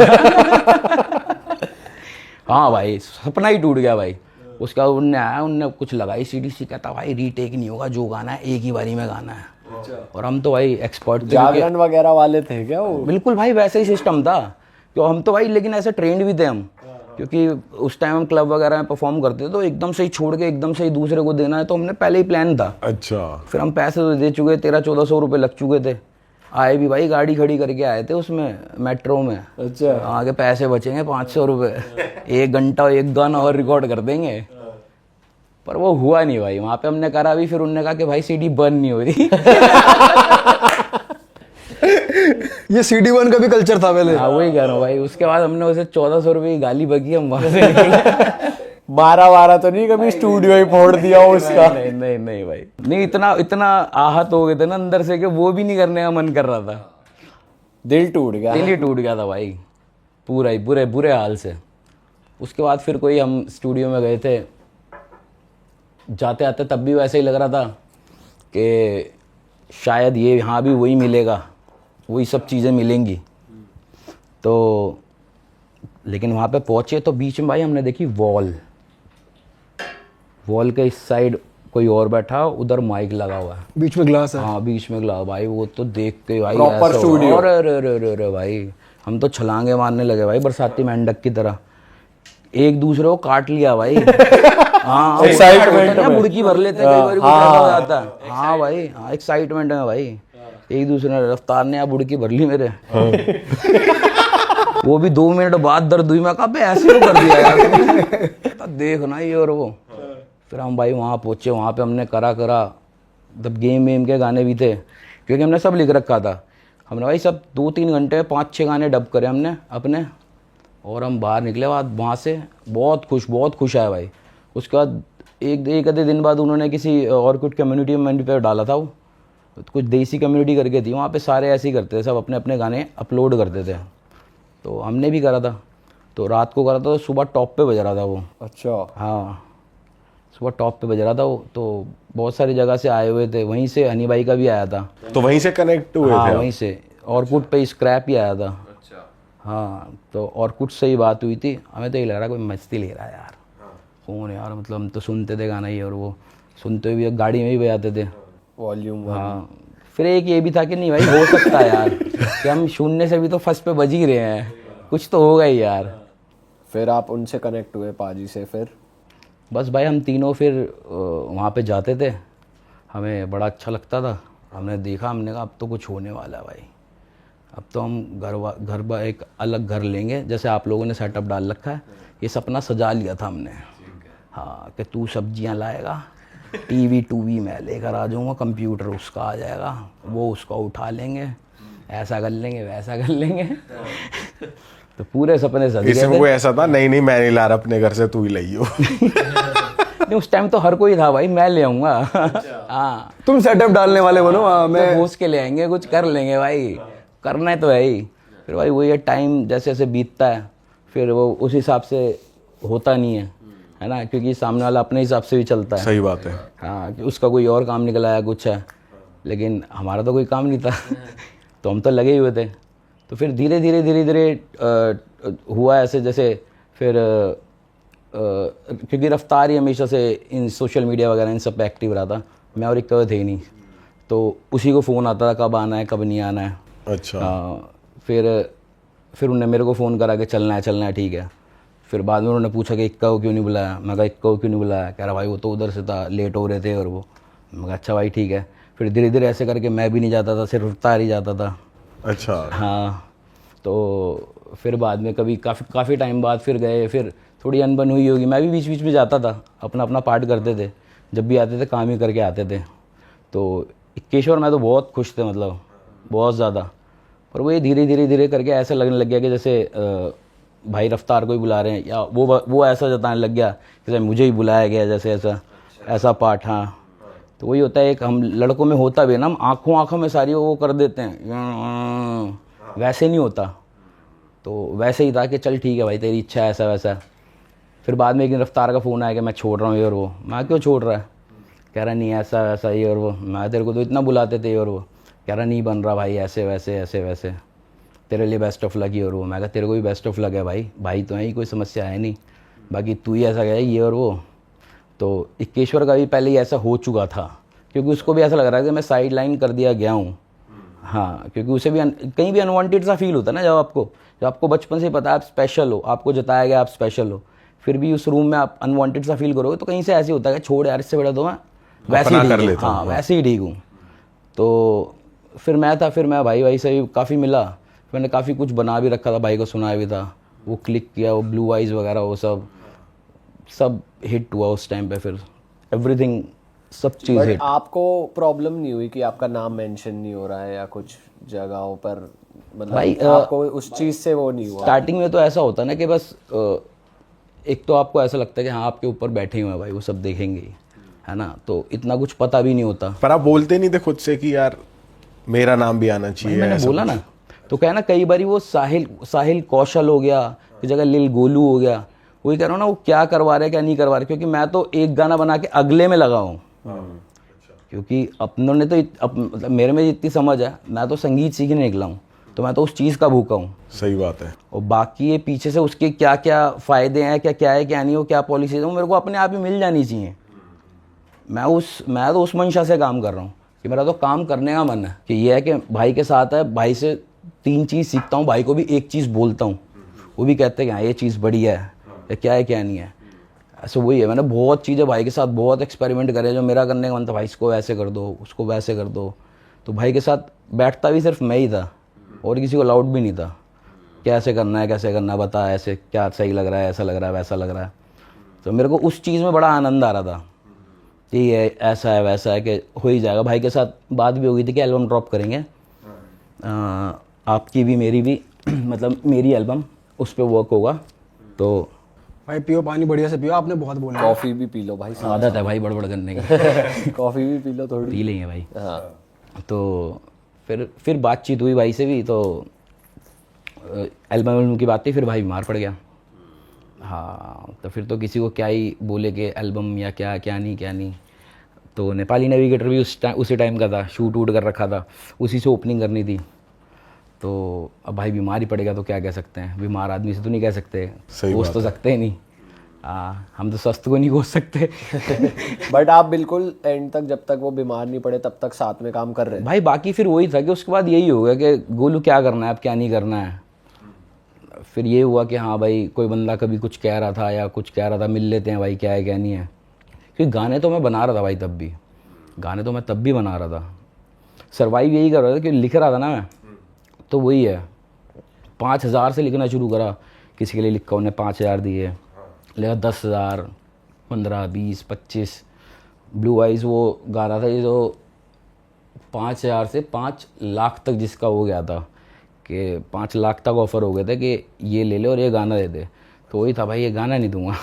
हाँ भाई सपना ही टूट गया भाई। उसका उनने आया, उनने कुछ लगाई सीडी, कहता भाई रीटेक नहीं होगा, जो गाना है एक ही बारी में गाना है। और हम तो भाई एक्सपर्ट थे, जागरण वगैरह वाले थे क्या वो? बिल्कुल भाई वैसे ही सिस्टम था। क्यों हम तो भाई लेकिन ऐसे ट्रेंड भी थे हम, क्योंकि उस टाइम हम क्लब वगैरह में परफॉर्म करते थे तो एकदम से ही छोड़ के एकदम से ही दूसरे को देना है, तो हमने पहले ही प्लान था। अच्छा। फिर हम पैसे तो दे चुके, 1300-1400 रुपये लग चुके थे। आए भी भाई गाड़ी खड़ी करके आए थे उसमें मेट्रो में। अच्छा। आगे पैसे बचेंगे 500 रुपये, 1 घंटा 1 गाना और रिकॉर्ड कर देंगे। पर वो हुआ नहीं भाई। वहाँ पे हमने करा भी, फिर उन्होंने कहा कि भाई सीडी बर्न नहीं हो रही। ये CD वन का भी कल्चर था पहले। हाँ वही कह रहा हूँ भाई। उसके बाद हमने उसे 1400 रुपये की गाली बकी, हम वहाँ से निकले। 12 तो नहीं कभी स्टूडियो ही फोड़ दिया हो उसका? नहीं नहीं नहीं भाई, नहीं इतना आहत हो गए थे ना अंदर से कि वो भी नहीं करने का मन कर रहा था। दिल टूट गया। दिल ही टूट गया था भाई पूरा ही, बुरे हाल से। उसके बाद फिर कोई हम स्टूडियो में गए थे, जाते आते तब भी वैसे ही लग रहा था कि शायद ये यहाँ भी वही मिलेगा, वही सब चीज़ें मिलेंगी। तो लेकिन वहाँ पे पहुँचे तो बीच में भाई हमने देखी वॉल के इस साइड कोई और बैठा, उधर माइक लगा हुआ है, बीच में ग्लास है। हाँ बीच में ग्लास। भाई वो तो देख के भाई प्रॉपर स्टूडियो। अरे भाई हम तो छलांगे मारने लगे भाई बरसाती मेंढक की तरह, एक दूसरे को काट लिया भाई। हाँ एक्साइटमेंट में मुर्गी भर लेते हैं, कई बार कुछ ऐसा हो जाता है। हाँ भाई हाँ एक्साइटमेंट में भाई, एक दूसरे ने रफ्तार ने बुड़की भर ली मेरे। वो भी 2 मिनट बाद दर्द हुई। मैं कहा बे ऐसे क्यों कर दिया यार। देख ना ये और वो। फिर हम भाई वहाँ पहुँचे, वहाँ पे हमने करा तब गेम के गाने भी थे, क्योंकि हमने सब लिख रखा था। हमने भाई सब 2-3 घंटे 5-6 गाने डब करे हमने अपने, और हम बाहर निकले वहाँ से बहुत खुश आया भाई। उसके बाद एक आधे दिन बाद उन्होंने किसी और कुछ कम्युनिटी में पे डाला था, वो कुछ देसी कम्युनिटी करके थी, वहाँ पे सारे ऐसे ही करते थे, सब अपने अपने गाने अपलोड करते थे। तो हमने भी करा था, तो रात को करा था, तो सुबह टॉप पे बज रहा था वो। अच्छा। हाँ सुबह टॉप पे बज रहा था वो। तो बहुत सारी जगह से आए हुए थे, वहीं से हनी भाई का भी आया था। तो वहीं से कनेक्ट हुए हाँ थे? वहीं से ऑर्कुट पे स्क्रैप ही आया था। अच्छा। हाँ तो ऑर्कुट से ही बात हुई थी। हमें तो ये लग रहा कोई मस्ती ले रहा है यार, कौन यार, मतलब हम तो सुनते थे गाना ही, और वो सुनते हुए गाड़ी में ही बजाते थे वॉल्यूम। हाँ। फिर एक ये भी था कि नहीं भाई हो सकता है यार कि हम शून्य से भी तो फर्स्ट पे बज ही रहे हैं, कुछ तो होगा ही यार। फिर आप उनसे कनेक्ट हुए पाजी से? फिर बस भाई हम तीनों फिर वहाँ पे जाते थे, हमें बड़ा अच्छा लगता था। हमने देखा, हमने कहा अब तो कुछ होने वाला है भाई, अब तो हम एक अलग घर लेंगे, जैसे आप लोगों ने सेटअप डाल रखा है, ये सपना सजा लिया था हमने। हाँ कि तू सब्जियां लाएगा, टीवी मैं लेकर आ जाऊँगा, कंप्यूटर उसका आ जाएगा, वो उसका उठा लेंगे, ऐसा कर लेंगे वैसा कर लेंगे। तो पूरे सपने सज गए इसमें थे। कोई ऐसा था नहीं मैं नहीं ला रहा अपने घर से, तू ही लाइयो? नहीं उस टाइम तो हर कोई था भाई, मैं ले आऊँगा। हाँ तुम सेटअप डालने वाले बनो। हाँ, मैं घूस के ले आएंगे, कुछ कर लेंगे भाई, करना तो है ही। फिर भाई वही है, टाइम जैसे जैसे बीतता है फिर वो उस हिसाब से होता नहीं है ना, क्योंकि सामने वाला अपने हिसाब से भी चलता है। सही बात है। हाँ कि उसका कोई और काम निकल आया कुछ है, लेकिन हमारा तो कोई काम नहीं था। तो हम तो लगे ही हुए थे। तो फिर धीरे धीरे हुआ ऐसे, जैसे फिर क्योंकि रफ्तार ही हमेशा से इन सोशल मीडिया वगैरह इन सब पे एक्टिव रहा था, मैं और एक थे ही नहीं, तो उसी को फ़ोन आता था कब आना है कब नहीं आना है। अच्छा। फिर उन्होंने मेरे को फ़ोन करा कि चलना है ठीक है। फिर बाद में उन्होंने पूछा कि इक्का को क्यों नहीं बुलाया, मैं कहा इक्का को क्यों नहीं बुलाया, कह रहा भाई वो तो उधर से था, लेट हो रहे थे और वो। मैं कहा अच्छा भाई ठीक है। फिर धीरे धीरे ऐसे करके मैं भी नहीं जाता था, सिर्फ रफ्तार ही जाता था। अच्छा। हाँ तो फिर बाद में कभी काफ़ी टाइम बाद फिर गए, फिर थोड़ी अनबन हुई होगी, मैं भी बीच बीच में जाता था, अपना अपना पार्ट करते थे, जब भी आते थे काम ही करके आते थे। तो इक्केश्वर में तो बहुत खुश थे, मतलब बहुत ज़्यादा। पर वो ये धीरे करके ऐसा लगने लग गया कि जैसे भाई रफ्तार को ही बुला रहे हैं, या वो ऐसा जताने लग गया जैसे मुझे ही बुलाया गया, जैसे ऐसा पार्ट। हाँ तो वही होता है, एक हम लड़कों में होता भी है ना, हम आँखों में सारी वो कर देते हैं, वैसे नहीं होता। तो वैसे ही था कि चल ठीक है भाई तेरी इच्छा है ऐसा वैसा। फिर बाद में एक दिन रफ्तार का फ़ोन आया कि मैं छोड़ रहा हूँ ये और वो। मैं क्यों छोड़ रहा है? कह रहा नहीं ऐसा वैसा ये और वो। मैं तेरे को तो इतना बुलाते थे ये और वो। कह रहा नहीं बन रहा भाई ऐसे वैसे ऐसे वैसे, तेरे लिए बेस्ट ऑफ लक ये और वो। मैं कहा तेरे को भी बेस्ट ऑफ लक है भाई, भाई तो है ही, कोई समस्या है नहीं, बाकी तू ही ऐसा गया ये और वो। तो इक्केश्वर का भी पहले ही ऐसा हो चुका था, क्योंकि उसको भी ऐसा लग रहा है कि मैं साइड लाइन कर दिया गया हूँ। हाँ, क्योंकि उसे भी कहीं भी अनवांटेड सा फील होता है ना, जब आपको बचपन से पता है आप स्पेशल हो, आपको जताया गया आप स्पेशल हो, फिर भी उस रूम में आप अनवांटेड सा फील करोगे तो कहीं से ऐसे होता है कि छोड़ यार इससे बड़ा तो मैं वैसे ही ठीक हूँ। हाँ वैसे ही ठीक हूँ। तो फिर मैं भाई से भी काफ़ी मिला, मैंने काफ़ी कुछ बना भी रखा था, भाई को सुनाया भी था, वो क्लिक किया, वो ब्लू आइज़ वगैरह वो सब हिट हुआ उस टाइम पे। फिर एवरीथिंग सब चीज़ हिट। आपको प्रॉब्लम नहीं हुई कि आपका नाम मेंशन नहीं हो रहा है या कुछ जगहों पर, मतलब भाई आपको उस चीज़ से वो नहीं हुआ? स्टार्टिंग में तो ऐसा होता है ना कि बस एक तो आपको ऐसा लगता है कि हाँ आपके ऊपर बैठे हुए हैं भाई, वो सब देखेंगे ही, है ना, तो इतना कुछ पता भी नहीं होता। पर आप बोलते नहीं थे खुद से कि यार मेरा नाम भी आना चाहिए? मैंने बोला ना, तो क्या ना, कई बार वो साहिल कौशल हो गया, की जगह लिल गोलू हो गया, वही कह रहा हूँ ना, वो क्या करवा रहे क्या नहीं करवा रहे, क्योंकि मैं तो एक गाना बना के अगले में लगा हूँ। क्योंकि अपनों ने तो मतलब मेरे में इतनी समझ है, मैं तो संगीत सीखने निकला हूँ, तो मैं तो उस चीज़ का भूखा हूँ। सही बात है। और बाकी ये पीछे से उसके क्या क्या फ़ायदे हैं, क्या है क्या नहीं हो, क्या पॉलिसीज है, वो मेरे को अपने आप ही मिल जानी चाहिए। मैं तो उस मंशा से काम कर रहा हूँ कि मेरा तो काम करने का मन है, कि ये है कि भाई के साथ है, भाई से 3 चीज़ सीखता हूँ, भाई को भी एक चीज़ बोलता हूँ, वो भी कहते हैं कि हाँ ये चीज़ बढ़िया है, या क्या है क्या नहीं है। ऐसा वही है, मैंने बहुत चीज़ें भाई के साथ बहुत एक्सपेरिमेंट करे, जो मेरा करने का मन था, भाई इसको ऐसे कर दो, उसको वैसे कर दो, तो भाई के साथ बैठता भी सिर्फ मैं ही था, और किसी को अलाउड भी नहीं था, कैसे करना है बता, ऐसे क्या सही लग रहा है, ऐसा लग रहा है वैसा लग रहा है। तो मेरे को उस चीज़ में बड़ा आनंद आ रहा था कि ये ऐसा है वैसा है, कि हो ही जाएगा। भाई के साथ बात भी हो गई थी कि एल्बम ड्रॉप करेंगे, आपकी भी मेरी भी मतलब मेरी एल्बम उस पर वर्क होगा। तो भाई पियो पानी बढ़िया से पियो, आपने बहुत बोला। कॉफ़ी भी पी लो भाई, आदत है भाई बड़बड़ करने की। कॉफ़ी भी पी लो थोड़ी। पी लेंगे भाई। हाँ, तो फिर बातचीत हुई भाई से भी, तो एल्बम की बात थी, फिर भाई बीमार पड़ गया। हाँ, तो फिर तो किसी को क्या ही बोले कि एल्बम या क्या नहीं। तो नेपाली नेविगेटर भी उसी टाइम का था, शूट वूट कर रखा था, उसी से ओपनिंग करनी थी। तो अब भाई बीमार ही पड़ गया, तो क्या कह सकते हैं, बीमार आदमी से तो नहीं कह सकते, कोस तो सकते ही नहीं। हम तो स्वस्थ को नहीं कोस सकते। बट आप बिल्कुल एंड तक, जब तक वो बीमार नहीं पड़े तब तक साथ में काम कर रहे हैं भाई। बाकी फिर वही था कि उसके बाद यही हो गया कि गोलू क्या करना है अब, क्या नहीं करना है। फिर ये हुआ कि हाँ भाई, कोई बंदा कभी कुछ कह रहा था या कुछ कह रहा था, मिल लेते हैं भाई, क्या है क्या नहीं है। क्योंकि गाने तो मैं बना रहा था भाई, तब भी बना रहा था, सर्वाइव यही कर रहा था, क्योंकि लिख रहा था ना मैं। तो वही है, 5,000 से लिखना शुरू करा, किसी के लिए लिखा उन्हें 5,000 दिए, लेगा 10,000, 15, 20, 25। ब्लू आइज़ वो गाना था ये, जो 5,000 से 5 लाख तक जिसका हो गया था, कि 5 लाख तक ऑफ़र हो गए थे कि ये ले ले और ये गाना दे दे। तो वही था भाई, ये गाना नहीं दूंगा।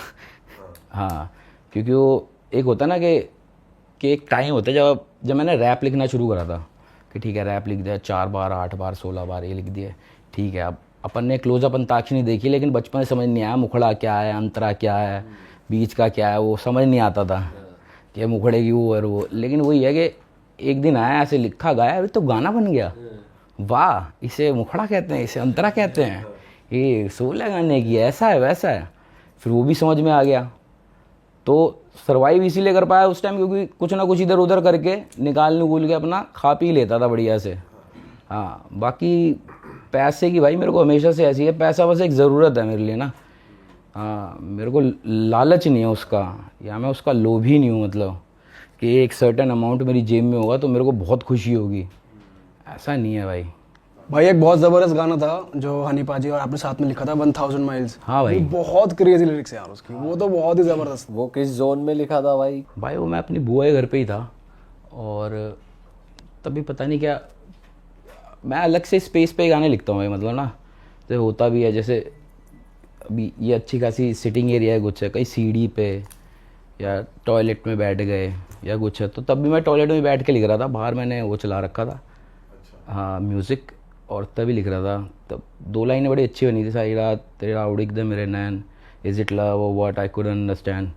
हाँ, क्योंकि वो एक होता है ना कि एक टाइम होता है जब मैंने रैप लिखना शुरू करा था, कि ठीक है रैप लिख दिया 4 बार 8 बार 16 बार ये लिख दिए, ठीक है। अब अपन ने क्लोजअप अंताक्षरी देखी, लेकिन बचपन में समझ नहीं आया मुखड़ा क्या है, अंतरा क्या है, बीच का क्या है, वो समझ नहीं आता था कि मुखड़े की वो और वो। लेकिन वही है कि एक दिन आया, ऐसे लिखा गाया, अभी तो गाना बन गया। वाह, इसे मुखड़ा कहते हैं, इसे अंतरा कहते हैं, ये 16 गाने की ऐसा है वैसा है। फिर वो भी समझ में आ गया। तो सर्वाइव इसीलिए कर पाया उस टाइम, क्योंकि कुछ ना कुछ इधर उधर करके निकाल के अपना खा पी लेता था बढ़िया से। हाँ, बाकी पैसे की भाई मेरे को हमेशा से ऐसी है, पैसा बस एक ज़रूरत है मेरे लिए ना। हाँ, मेरे को लालच नहीं है उसका, या मैं उसका लोभी नहीं हूँ, मतलब कि एक सर्टेन अमाउंट मेरी जेब में होगा तो मेरे को बहुत खुशी होगी, ऐसा नहीं है भाई। भाई एक बहुत ज़बरदस्त गाना था जो हनी पाजी और आपने साथ में लिखा था, 1000 माइल्स। हाँ भाई, बहुत क्रेजी लिरिक्स है यार उसकी, वो तो बहुत ही ज़बरदस्त। वो किस जोन में लिखा था भाई? भाई वो मैं अपनी बुआ के घर पे ही था, और तभी पता नहीं क्या, मैं अलग से स्पेस पे गाने लिखता हूँ भाई, मतलब ना, तो होता भी है, जैसे अभी ये अच्छी खासी सिटिंग एरिया है, कुछ है कहीं सीढ़ी पे या टॉयलेट में बैठ गए या कुछ है, तो तब भी मैं टॉयलेट में बैठ के लिख रहा था, बाहर मैंने वो चला रखा था, हाँ म्यूज़िक, और तभी लिख रहा था। तब 2 लाइनें बड़ी अच्छी बनी थी, सारी रात तेरा उड़िक दे मेरे नैन, इज़ इट लव और व्हाट आई कुडंट अंडरस्टैंड।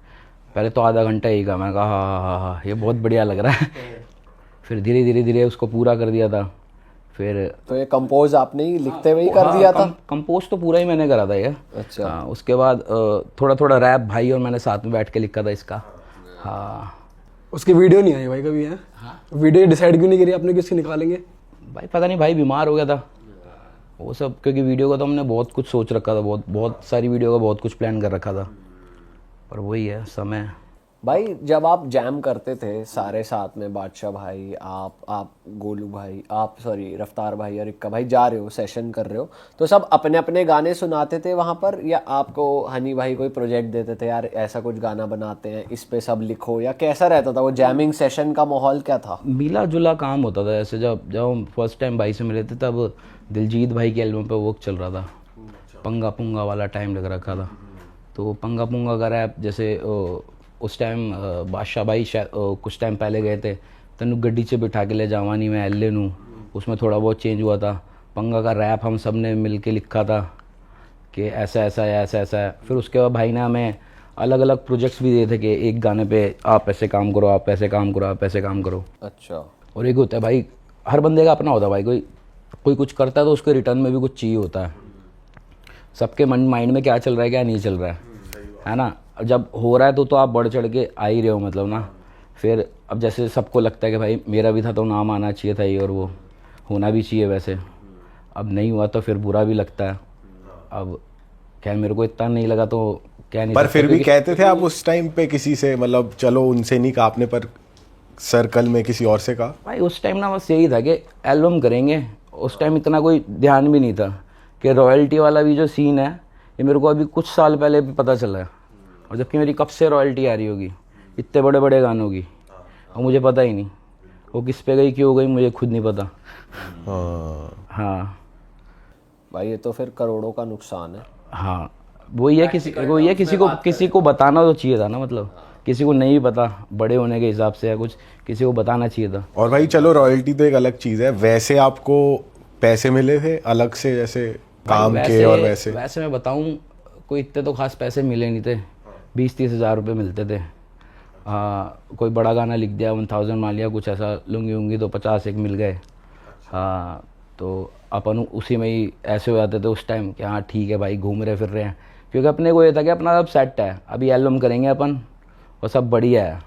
पहले तो आधा घंटा यही कहा, मैंने कहा हाँ ये बहुत बढ़िया लग रहा है। फिर धीरे धीरे धीरे उसको पूरा कर दिया था। फिर तो ये कंपोज आपने ही लिखते हुए ही कर दिया था? कंपोज तो पूरा ही मैंने करा था ये। अच्छा। हाँ, उसके बाद थोड़ा थोड़ा रैप भाई और मैंने साथ में बैठ के लिखा था इसका। हाँ उसकी वीडियो नहीं आई भाई कभी है? वीडियो डिसाइड क्यों नहीं करी आपने किसकी निकालेंगे? भाई पता नहीं, भाई बीमार हो गया था वो सब, क्योंकि वीडियो का तो हमने बहुत कुछ सोच रखा था, बहुत सारी वीडियो का बहुत कुछ प्लान कर रखा था, पर वही है समय। भाई जब आप जैम करते थे सारे साथ में, बादशाह भाई, आप गोलू भाई, आप सॉरी रफ्तार भाई और इक्का भाई जा रहे हो, सेशन कर रहे हो, तो सब अपने अपने गाने सुनाते थे वहाँ पर, या आपको हनी भाई कोई प्रोजेक्ट देते थे, यार ऐसा कुछ गाना बनाते हैं इस पे सब लिखो, या कैसा रहता था वो जैमिंग सेशन का माहौल क्या था? मिला जुला काम होता था ऐसे। जब हम फर्स्ट टाइम भाई से मिले थे तब दिलजीत भाई के एल्बम पे वर्क चल रहा था, पंगा पुंगा वाला टाइम लग रखा था। तो पंगा पुंगा का रैप जैसे उस टाइम बादशाह भाई शायद कुछ टाइम पहले गए थे, तनु गड्डी से बिठा के ले जावानी मैं एल्ले नू, उसमें थोड़ा बहुत चेंज हुआ था। पंगा का रैप हम सब ने मिल के लिखा था कि ऐसा ऐसा है, ऐसा ऐसा है। फिर उसके बाद भाई ने हमें अलग अलग प्रोजेक्ट्स भी दिए थे कि एक गाने पे आप ऐसे काम करो, आप ऐसे काम करो, आप ऐसे काम करो। अच्छा। और एक होता है भाई, हर बंदे का अपना होता है भाई, कोई कुछ करता है तो उसके रिटर्न में भी कुछ चाहिए होता है। सबके माइंड में क्या चल रहा है क्या नहीं चल रहा है ना। जब हो रहा है तो आप बढ़ चढ़ के आ ही रहे हो मतलब ना। फिर अब जैसे सबको लगता है कि भाई मेरा भी था तो नाम आना चाहिए था ये, और वो होना भी चाहिए वैसे। अब नहीं हुआ तो फिर बुरा भी लगता है। अब क्या मेरे को इतना नहीं लगा तो क्या नहीं, पर फिर भी कहते थे आप उस टाइम पे किसी से, मतलब चलो उनसे नहीं कहा आपने, पर सर्कल में किसी और से कहा? भाई उस टाइम ना बस यही था कि एल्बम करेंगे। उस टाइम इतना कोई ध्यान भी नहीं था कि रॉयल्टी वाला भी जो सीन है ये मेरे को अभी कुछ साल पहले भी पता चला है। और जबकि मेरी कब से रॉयल्टी आ रही होगी इतने बड़े बड़े गानों की, और मुझे पता ही नहीं वो किस पे गई, क्यों गई, मुझे खुद नहीं पता। हाँ भाई ये तो फिर करोड़ों का नुकसान है। हाँ वही है, किसी को बताना तो चाहिए था ना, मतलब किसी को नहीं पता बड़े होने के हिसाब से या कुछ, किसी को बताना चाहिए था। और भाई चलो रॉयल्टी तो एक अलग चीज़ है, वैसे आपको पैसे मिले थे अलग से जैसे काम के? और वैसे मैं बताऊं, कोई इतने तो खास पैसे मिले नहीं थे, 20-30 हज़ार रुपये मिलते थे। कोई बड़ा गाना लिख दिया 1000 मान लिया, कुछ ऐसा लूंगी उंगी तो 50 एक मिल गए। हाँ तो अपन उसी में ही ऐसे हो जाते थे उस टाइम कि हाँ ठीक है भाई घूम रहे फिर रहे हैं, क्योंकि अपने को ये था कि अपना अब सेट है, अभी एल्बम करेंगे अपन और सब बढ़िया है,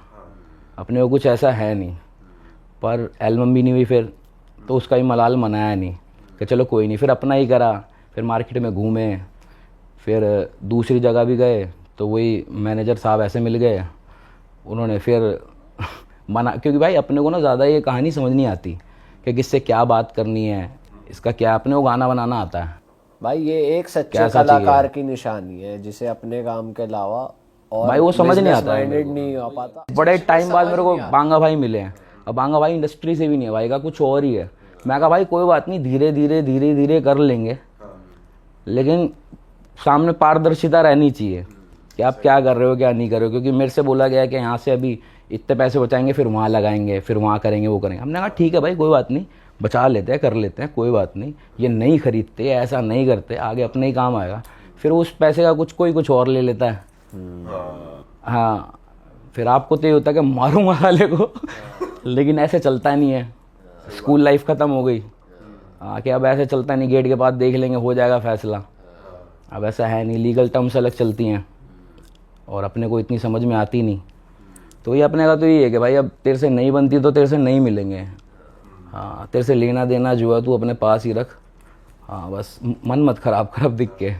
अपने को कुछ ऐसा है नहीं। पर एल्बम भी नहीं हुई फिर, तो उसका भी मलाल मनाया नहीं कि चलो कोई नहीं, फिर अपना ही करा। फिर मार्केट में घूमे, फिर दूसरी जगह भी गए तो वही मैनेजर साहब ऐसे मिल गए, उन्होंने फिर मना, क्योंकि भाई अपने को ना ज़्यादा ये कहानी समझ नहीं आती कि किससे क्या बात करनी है, इसका क्या, अपने को गाना बनाना आता है। भाई ये एक सच्चे कलाकार की निशानी है, जिसे अपने काम के अलावा और भाई वो समझ नहीं आता, माइंडेड नहीं हो पाता। बड़े टाइम बाद मेरे को बांगा भाई मिले हैं। अब बांगा भाई इंडस्ट्री से भी नहीं है भाई का, कुछ और ही है। मैं कहा भाई कोई बात नहीं, धीरे धीरे कर लेंगे, लेकिन सामने पारदर्शिता रहनी चाहिए कि आप क्या कर रहे हो क्या नहीं कर रहे हो। क्योंकि मेरे से बोला गया कि यहाँ से अभी इतने पैसे बचाएंगे, फिर वहाँ लगाएंगे, फिर वहाँ करेंगे, वो करेंगे। हमने कहा ठीक है भाई कोई बात नहीं, बचा लेते हैं, कर लेते हैं, कोई बात नहीं। ये नहीं खरीदते, ऐसा नहीं करते, आगे अपने ही काम आएगा। फिर उस पैसे का कुछ और ले लेता है। हाँ फिर आपको तो ये होता है कि मारूंगा वाले को, लेकिन ऐसे चलता नहीं है। स्कूल लाइफ ख़त्म हो गई, हाँ कि अब ऐसे चलता नहीं, गेट के बाद देख लेंगे, हो जाएगा फैसला। अब ऐसा है नहीं, लीगल टर्म्स अलग चलती हैं और अपने को इतनी समझ में आती नहीं। तो ये अपने का तो ये है कि भाई अब तेरे से नहीं बनती तो तेरे से नहीं मिलेंगे। हाँ तेरे से लेना देना जो है तू अपने पास ही रख। हाँ बस मन मत खराब कर अब दिख के।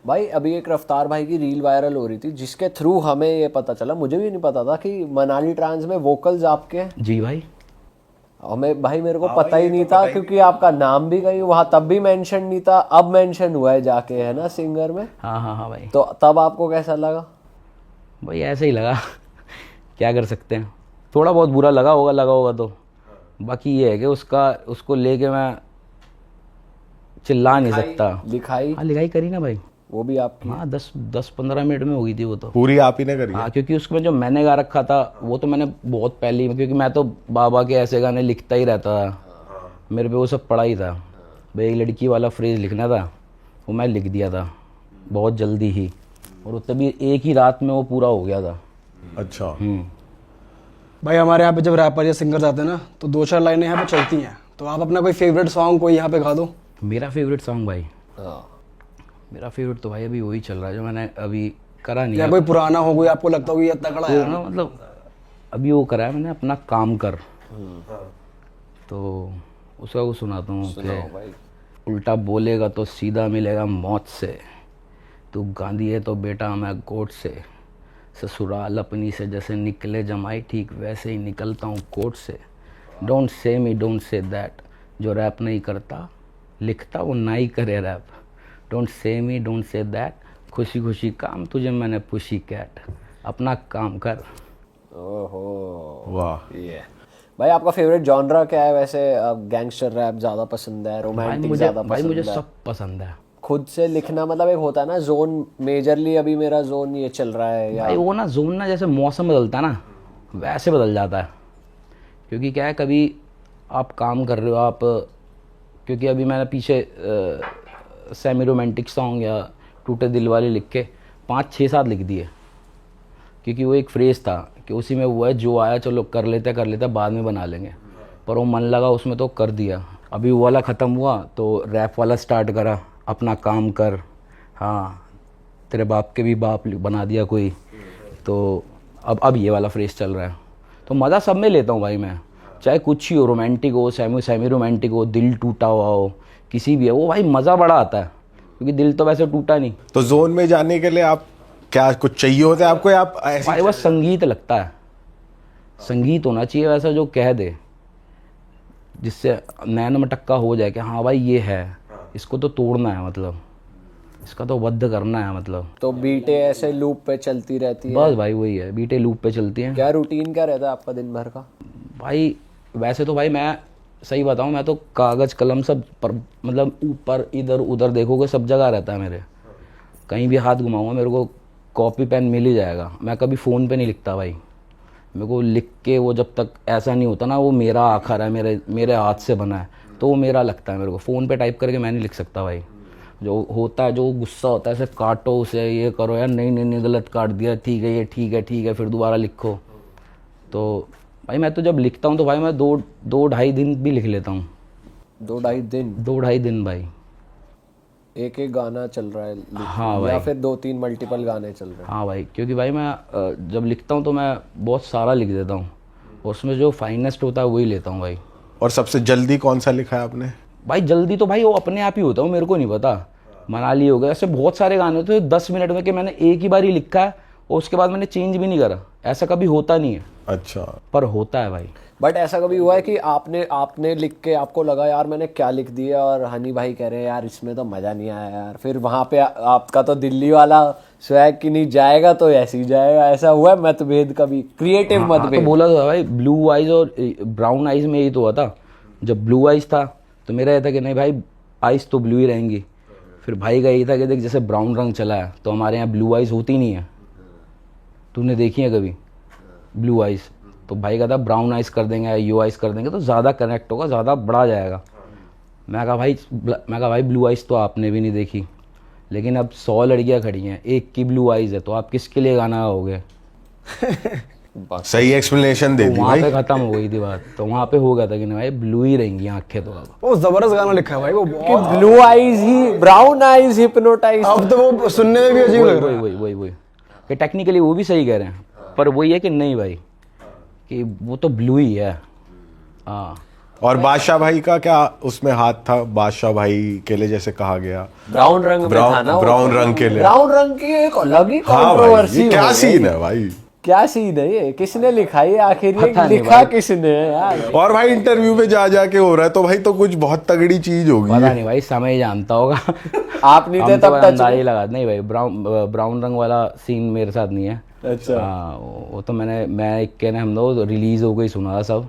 भाई अभी एक रफ्तार भाई की रील वायरल हो रही थी, जिसके थ्रू हमें ये पता चला, मुझे भी नहीं पता था, कि मनाली ट्रांस में वोकल्स आपके हैं। जी भाई, हमें भाई मेरे को पता ही नहीं था, क्योंकि आपका नाम भी कहीं वहाँ तब भी मेंशन नहीं था, अब मेंशन हुआ है जाके, है ना, सिंगर में। हाँ भाई। तो तब आपको कैसा लगा? भाई ऐसे ही लगा क्या कर सकते हैं, थोड़ा बहुत बुरा लगा होगा तो। बाकी ये है कि उसको लेके मैं चिल्ला नहीं सकता। लिखाई? हाँ लिखाई करी ना भाई, वो भी आपकी? हाँ 10-15 मिनट में हो गई थी वो तो। पूरी आप ही ने करी? हाँ क्योंकि उसमें जो मैंने गा रखा था वो तो मैंने बहुत पहले ही, क्योंकि मैं तो बाबा के ऐसे गाने लिखता ही रहता था, मेरे पे वो सब पड़ा ही था। भाई एक लड़की वाला फ्रेज लिखना था, वो मैं लिख दिया था बहुत जल्दी ही, और वो तभी एक ही रात में वो पूरा हो गया था। अच्छा। भाई हमारे यहाँ पे जब रैपर या सिंगर्स आते हैं ना तो 2-4 लाइनें यहाँ पे चलती हैं, तो आप अपना कोई फेवरेट सॉन्ग कोई यहाँ पे गा दो। मेरा फेवरेट सॉन्ग भाई, हाँ। मेरा फेवरेट तो भाई अभी वही चल रहा है जो मैंने अभी करा नहीं या है। कोई पुराना हो, कोई आपको लगता हो कि ये तगड़ा तो है। ना मतलब अभी वो करा है मैंने, अपना काम कर, तो उसका कुछ सुनाता हूँ कि उल्टा बोलेगा तो सीधा मिलेगा मौत से, तू गांधी है तो बेटा मैं कोर्ट से, ससुराल अपनी से जैसे निकले जमाई ठीक वैसे ही निकलता हूँ कोर्ट से, don't say me don't say that, जो रैप नहीं करता लिखता वो ना ही करे rap, don't say me don't say that, खुशी खुशी काम तुझे मैंने पुशी कैट, अपना काम कर। ओहो वाह। ये भाई आपका फेवरेट जॉनरा क्या है वैसे? गैंगस्टर रैप ज्यादा पसंद है, भाई रोमांटिक मुझे ज्यादा भाई पसंद मुझे है? सब पसंद है खुद से लिखना मतलब एक होता है ना जोन, मेजरली अभी मेरा जोन ये चल रहा है या भाई। वो ना जोन ना जैसे मौसम बदलता है ना वैसे बदल जाता है, क्योंकि क्या है कभी आप काम कर रहे हो आप, क्योंकि अभी मैंने पीछे सेमी रोमांटिक सॉन्ग या टूटे दिल वाले लिख के 5-6-7 लिख दिए, क्योंकि वो एक फ्रेज था कि उसी में वो है जो आया चलो कर लेते बाद में बना लेंगे, पर वो मन लगा उसमें तो कर दिया। अभी वो वाला ख़त्म हुआ तो रैप वाला स्टार्ट करा, अपना काम कर, हाँ तेरे बाप के भी बाप बना दिया कोई, तो अब ये वाला फ्रेज चल रहा है। तो मज़ा सब में लेता हूँ भाई मैं, चाहे कुछ ही हो, रोमांटिक हो, सेमी रोमांटिक हो, दिल टूटा हुआ हो, किसी भी है वो भाई मज़ा बड़ा आता है, क्योंकि दिल तो वैसे टूटा नहीं। तो जोन में जाने के लिए आप क्या कुछ चाहिए होता है आपको, या आप ऐसे भाई बस संगीत लगता है, संगीत होना चाहिए वैसा जो कह दे, जिससे नैन मटक्का हो जाए कि हाँ भाई ये है, इसको तो तोड़ना है, मतलब इसका तो वध करना है, मतलब तो बीटे ऐसे लूप पे चलती रहती है? बस भाई वही है, बीटे लूप पे चलती हैं। क्या रूटीन क्या रहता है आपका दिन भर का? भाई वैसे तो भाई मैं सही बताऊं, मैं तो कागज़ कलम सब पर, मतलब ऊपर इधर उधर देखोगे सब जगह रहता है मेरे, कहीं भी हाथ घुमाऊंगा मेरे को कॉपी पेन मिल ही जाएगा। मैं कभी फ़ोन पे नहीं लिखता भाई, मेरे को लिख के वो जब तक ऐसा नहीं होता ना वो मेरा आखर है, मेरे हाथ से बना है, तो वो मेरा लगता है मेरे को। फ़ोन पे टाइप करके मैं नहीं लिख सकता भाई, जो होता है जो गुस्सा होता है ऐसे काटो उसे, ये करो यार, नहीं गलत काट दिया, ठीक है ये ठीक है फिर दोबारा लिखो। तो भाई मैं तो जब लिखता हूँ तो भाई मैं 2-2.5 दिन भी लिख लेता हूँ। 2-2.5 दिन? 2-2.5 दिन भाई। एक गाना चल रहा है हाँ भाई, या फिर 2-3 मल्टीपल गाने चल रहे हैं? हाँ भाई, क्योंकि भाई मैं जब लिखता हूँ तो मैं बहुत सारा लिख देता हूँ, उसमें जो फाइनेस्ट होता है वही लेता हूँ भाई। और सबसे जल्दी कौन सा लिखा है आपने? भाई जल्दी तो भाई वो अपने आप ही होता है, मेरे को नहीं पता। मनाली हो गया, ऐसे बहुत सारे गाने होते हैं 10 मिनट में कि मैंने एक ही बार ही लिखा है और उसके बाद मैंने चेंज भी नहीं करा, ऐसा कभी होता नहीं है। अच्छा। पर होता है भाई। बट ऐसा कभी हुआ है कि आपने लिख के आपको लगा यार मैंने क्या लिख दिया, और हनी भाई कह रहे हैं यार इसमें तो मज़ा नहीं आया यार, फिर वहाँ पे आपका तो दिल्ली वाला स्वैग कि नहीं जाएगा तो ऐसे ही जाएगा, ऐसा हुआ है मतभेद कभी, क्रिएटिव हाँ, मतभेद? तो बोला था भाई ब्लू आइज और ब्राउन आइज में यही तो हुआ था। जब ब्लू आइज था तो मेरा यह था कि नहीं भाई आइज तो ब्लू ही रहेंगी, फिर भाई का यही था कि देख जैसे ब्राउन रंग चला है तो हमारे यहाँ ब्लू आइज होती नहीं है, तूने देखी है कभी ब्लू आइज? तो भाई का था ब्राउन आइज कर देंगे या यू आइज कर देंगे तो ज़्यादा कनेक्ट होगा, ज़्यादा बड़ा जाएगा। मैं कहा भाई ब्लू आइज तो आपने भी नहीं देखी, लेकिन अब 100 लड़कियाँ खड़ी हैं, एक की ब्लू आइज है, तो आप किसके लिए गाना गाओगे? सही एक्सप्लेनेशन दे तो दी वहाँ भाई। पे खत्म हो गई थी बात, तो वहाँ पे हो गया था कि नहीं भाई ब्लू ही रहेंगी आंखें तो अब। वो जबरदस्त गाना लिखा है भाई वो कि ब्लू आइज ही, ब्राउन आइज हिप्नोटाइज। अब तो वो सुनने में भी अजीब लग रहा है। वही कि टेक्निकली वो भी सही कह रहे हैं, पर वही है कि नहीं भाई कि वो तो ब्लू ही है। हाँ। और बादशाह भाई का क्या उसमें हाथ था? बादशाह भाई के लिए जैसे कहा गया ब्राउन रंग में था ना वो? ब्राउन रंग के लिए। ब्राउन रंग की एक अलग ही हाँ भाई, कंट्रोवर्सी ये क्या हो गई। सीन है भाई? क्या सीन है ये? किसने लिखा ये आखिर? ये पता नहीं लिखा भाई। किसने है यार? और भाई इंटरव्यू में जा के हो रहा है तो भाई तो कुछ बहुत तगड़ी चीज होगी। पता नहीं भाई, समय जानता होगा। आप नहीं थे हम तो तब टच अंदाजा ही लगा नहीं भाई, ब्राउन रंग वाला सीन मेरे साथ नहीं है। अच्छा। हाँ वो तो मैं एक कहने हम लोग रिलीज हो गई सुना था सब।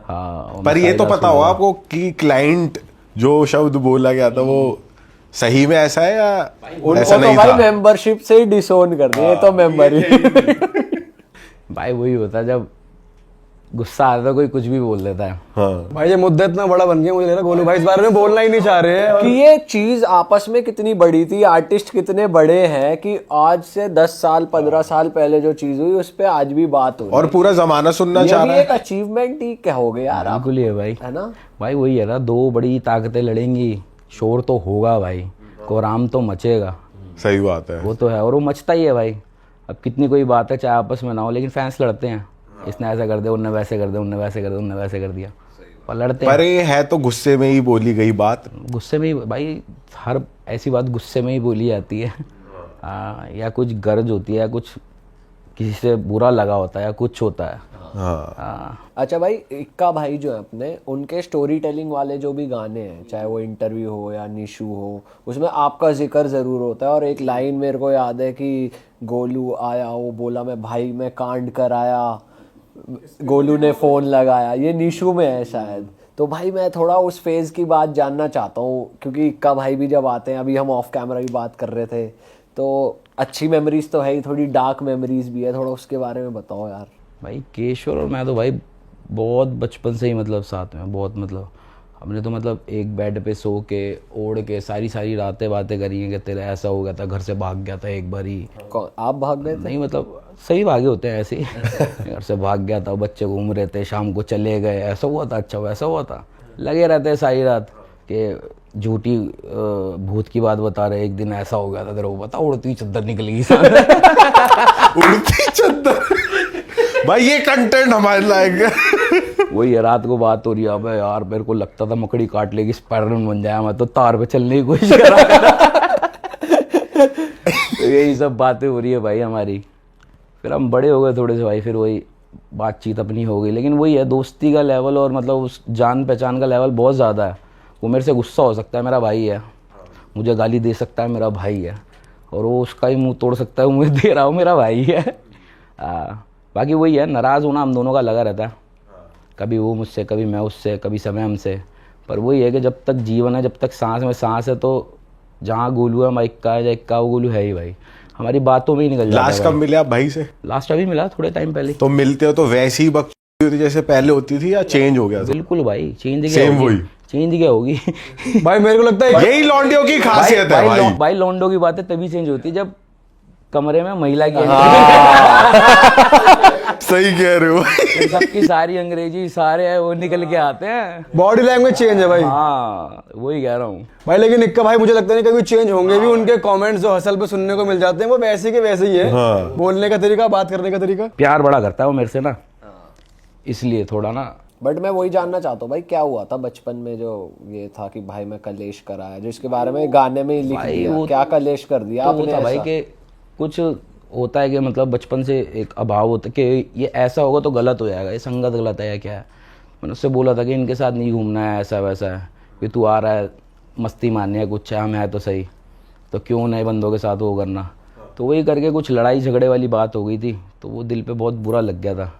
हाँ पर ये तो पता होगा आपको कि क्लाइंट जो शब्द बोला गया था वो सही में ऐसा है या उनको ऐसा तो नहीं भाई था? मेंबरशिप से ही डिसोन कर दिए, ये तो मेंबर ही। भाई वही होता है जब गुस्सा आता है कोई कुछ भी बोल देता है। हाँ भाई ये मुद्दा इतना बड़ा बन गया, मुझे लग रहा है गोलू भाई इस बारे में बोलना ही नहीं चाह रहे हैं। कि ये चीज आपस में कितनी बड़ी थी, आर्टिस्ट कितने बड़े हैं कि आज से 10 साल 15 साल पहले जो चीज हुई उस पे आज भी बात हो रही और पूरा जमाना सुनना है। चाह ये रहा भी है। एक अचीवमेंट ही क्या हो गया यार, आप बिल्कुल ही है भाई। है ना। भाई वही है ना, दो बड़ी ताकतें लड़ेंगी, शोर तो होगा भाई, कोराम तो मचेगा, सही बात है। वो तो है। और वो मचता ही है भाई। अब कितनी कोई बात है चाहे आपस में ना हो, लेकिन फैंस लड़ते हैं, इसने ऐसा कर दिया, उनने वैसे कर दिया, उनने वैसे कर दिया, उनने वैसे कर दिया, पर लड़ते पर हैं। ये है तो गुस्से में ही बोली गई बात। गुस्से में ही भाई, हर ऐसी बात गुस्से में ही बोली जाती है। या कुछ गर्ज होती है, या कुछ किसी से बुरा लगा होता है, या कुछ होता है। हाँ अच्छा भाई, इक्का भाई जो है अपने, उनके स्टोरी टेलिंग वाले जो भी गाने हैं, चाहे वो इंटरव्यू हो या निशु हो, उसमें आपका जिक्र ज़रूर होता है। और एक लाइन मेरे को याद है कि गोलू आया, वो बोला मैं भाई मैं कांड कराया, गोलू ने फ़ोन लगाया, ये निशु में है शायद। तो भाई मैं थोड़ा उस फेज़ की बात जानना चाहता हूँ, क्योंकि इक्का भाई भी जब आते हैं, अभी हम ऑफ कैमरा भी बात कर रहे थे, तो अच्छी मेमोरीज तो है ही, थोड़ी डार्क मेमोरीज भी है, थोड़ा उसके बारे में बताओ यार। भाई केशवर और मैं तो भाई बहुत बचपन से ही मतलब साथ में, बहुत मतलब हमने तो मतलब एक बेड पे सो के ओढ़ के सारी रातें बातें करी हैं कि तेरा ऐसा हो गया था, घर से भाग गया था एक बार ही। कौन आप भाग गए थे? नहीं मतलब सही भागे होते हैं ऐसे ही। घर से भाग गया था, बच्चे घूम रहे थे, शाम को चले गए, ऐसा हुआ था, अच्छा वैसा हुआ था, लगे रहते हैं सारी रात कि झूठी भूत की बात बता रहे। एक दिन ऐसा हो गया था, तेरे को पता, उड़ती चद्दर निकल गई सामने। उड़ती चद्दर। भाई ये कंटेंट हमारे लायक है। वही है, रात को बात हो रही है, अबे यार मेरे को लगता था मकड़ी काट लेगी, स्पाइडरमैन बन जाया मैं तो, तार पे चलने की कोशिश कर रहा था। तो यही सब बातें हो रही है भाई हमारी। फिर हम बड़े हो गए थोड़े से भाई, फिर वही बातचीत अपनी हो गई, लेकिन वही है, दोस्ती का लेवल और मतलब उस जान पहचान का लेवल बहुत ज़्यादा है। वो मेरे से गुस्सा हो सकता है, मेरा भाई है, मुझे गाली दे सकता है, मेरा भाई है, और वो उसका ही मुंह तोड़ सकता है, वो मुझे दे रहा हो, मेरा भाई है। बाकी वही है, नाराज़ होना हम दोनों का लगा रहता है, कभी वो मुझसे, कभी मैं उससे, कभी समय हमसे। पर वही है कि जब तक जीवन है, जब तक सांस में सांस है, तो जहाँ गोलू है वहाँ इक्का है, या इक्का वो गोलू है ही भाई, हमारी बातों में ही निकल जाता है। लास्ट कब मिले आप भाई से? लास्ट अभी मिला थोड़े टाइम पहले। तो मिलते हो तो वैसी ही बकचोदी होती जैसे पहले होती थी, या चेंज हो गया था? बिल्कुल भाई, चेंज क्या Same होगी, वही। चेंज क्या होगी। भाई मेरे को लगता है यही लौंडियों की खासियत है भाई। भाई लौंडों की बातें तभी चेंज होती है जब कमरे में महिला की सही कह रहे हो। entry। सबकी सारी अंग्रेजी सारे है वो निकल के आते हैं। बॉडी लैंग्वेज चेंज है भाई। हाँ वही कह रहा हूँ भाई लेकिन इक्का भाई मुझे लगता नहीं कभी चेंज होंगे भी, उनके कमेंट्स जो हसल पे सुनने को मिल जाते हैं वो वैसे के वैसे ही है। हाँ। बोलने का तरीका, बात करने का तरीका। प्यार बड़ा करता है वो मेरे से ना, इसलिए थोड़ा ना। बट मैं वही जानना चाहता हूँ भाई, क्या हुआ था बचपन में जो ये था कि भाई मैं कलेश कराया, जो इसके बारे में गाने में ही लिख भाई दिया, वो क्या कलेश कर दिया तो आपने होता भाई ऐसा? कि कुछ होता है कि मतलब बचपन से एक अभाव होता है कि ये ऐसा होगा तो गलत हो जाएगा, ये संगत गलत है या क्या है। मैंने उससे बोला था कि इनके साथ नहीं घूमना है, ऐसा वैसा है, कि तू आ रहा है मस्ती मारनी है, कुछ हम है तो सही, तो क्यों नए बंदों के साथ वो करना। तो वही करके कुछ लड़ाई झगड़े वाली बात हो गई थी, तो वो दिल पे बहुत बुरा लग गया था।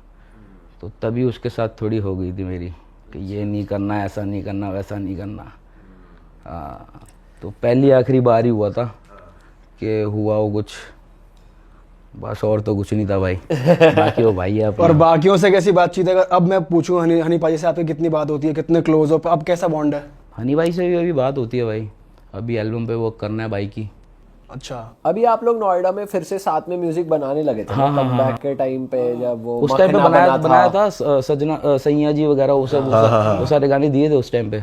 तो तभी उसके साथ थोड़ी हो गई थी मेरी कि ये नहीं करना, ऐसा नहीं करना, वैसा नहीं करना। तो पहली आखिरी बार ही हुआ था कि हुआ वो कुछ, बस और तो कुछ नहीं था भाई। बाकी वो भाई है अपना। और बाकियों से कैसी बातचीत है? अगर अब मैं पूछूं हनी पाजी से आपकी कितनी बात होती है, कितने क्लोज हो, अब कैसा बॉन्ड है? हनी भाई से भी अभी बात होती है भाई, अभी एल्बम पे वर्क करना है भाई की। अच्छा। अभी आप लोग नोएडा में फिर से साथ में म्यूजिक बनाने लगे थे कमबैक के टाइम पे, जब वो उस टाइम पे मखना बनाया था सजना सैया जी वगैरह, वो सब वो सारे गाने दिए थे उस टाइम पे।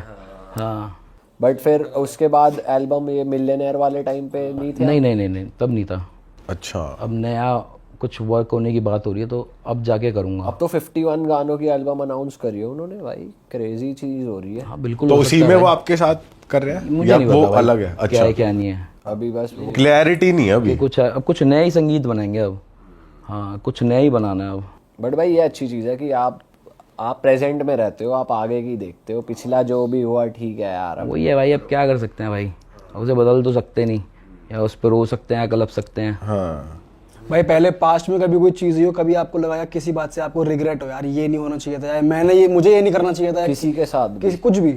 हाँ बट फिर उसके बाद एल्बम ये मिलियनेयर वाले टाइम पे नहीं थे? नहीं तब नहीं था। अच्छा। अब नया कुछ वर्क होने की बात हो रही है, तो अब जाके करूँगा। अब तो 51 गानों की एल्बम अनाउंस करी है उन्होंने भाई, क्रेजी चीज हो रही है। हाँ बिल्कुल। तो हो उसी सकता में है वो भाई। आपके साथ कर रहे हैं मुझे या नहीं वो पता भाई, अलग है? क्या अच्छा, है क्या नहीं है, अभी बस वो क्लैरिटी नहीं है अभी। अब कुछ नया ही संगीत बनाएंगे अब। हाँ कुछ नया ही बनाना है अब। बट भाई ये अच्छी चीज़ है कि आप प्रेजेंट में रहते हो, आप आगे की देखते हो, पिछला जो भी हुआ ठीक है यार। अब वही है भाई, अब क्या कर सकते हैं भाई, उसे बदल तो सकते नहीं, या उस पर रो सकते हैं या कलप सकते हैं। हाँ भाई पहले पास्ट में कभी कोई चीज हो, कभी आपको लगा किसी बात से आपको रिग्रेट हो, यार ये नहीं होना चाहिए था, यार मुझे ये नहीं करना चाहिए था, किसी के साथ भी? कुछ भी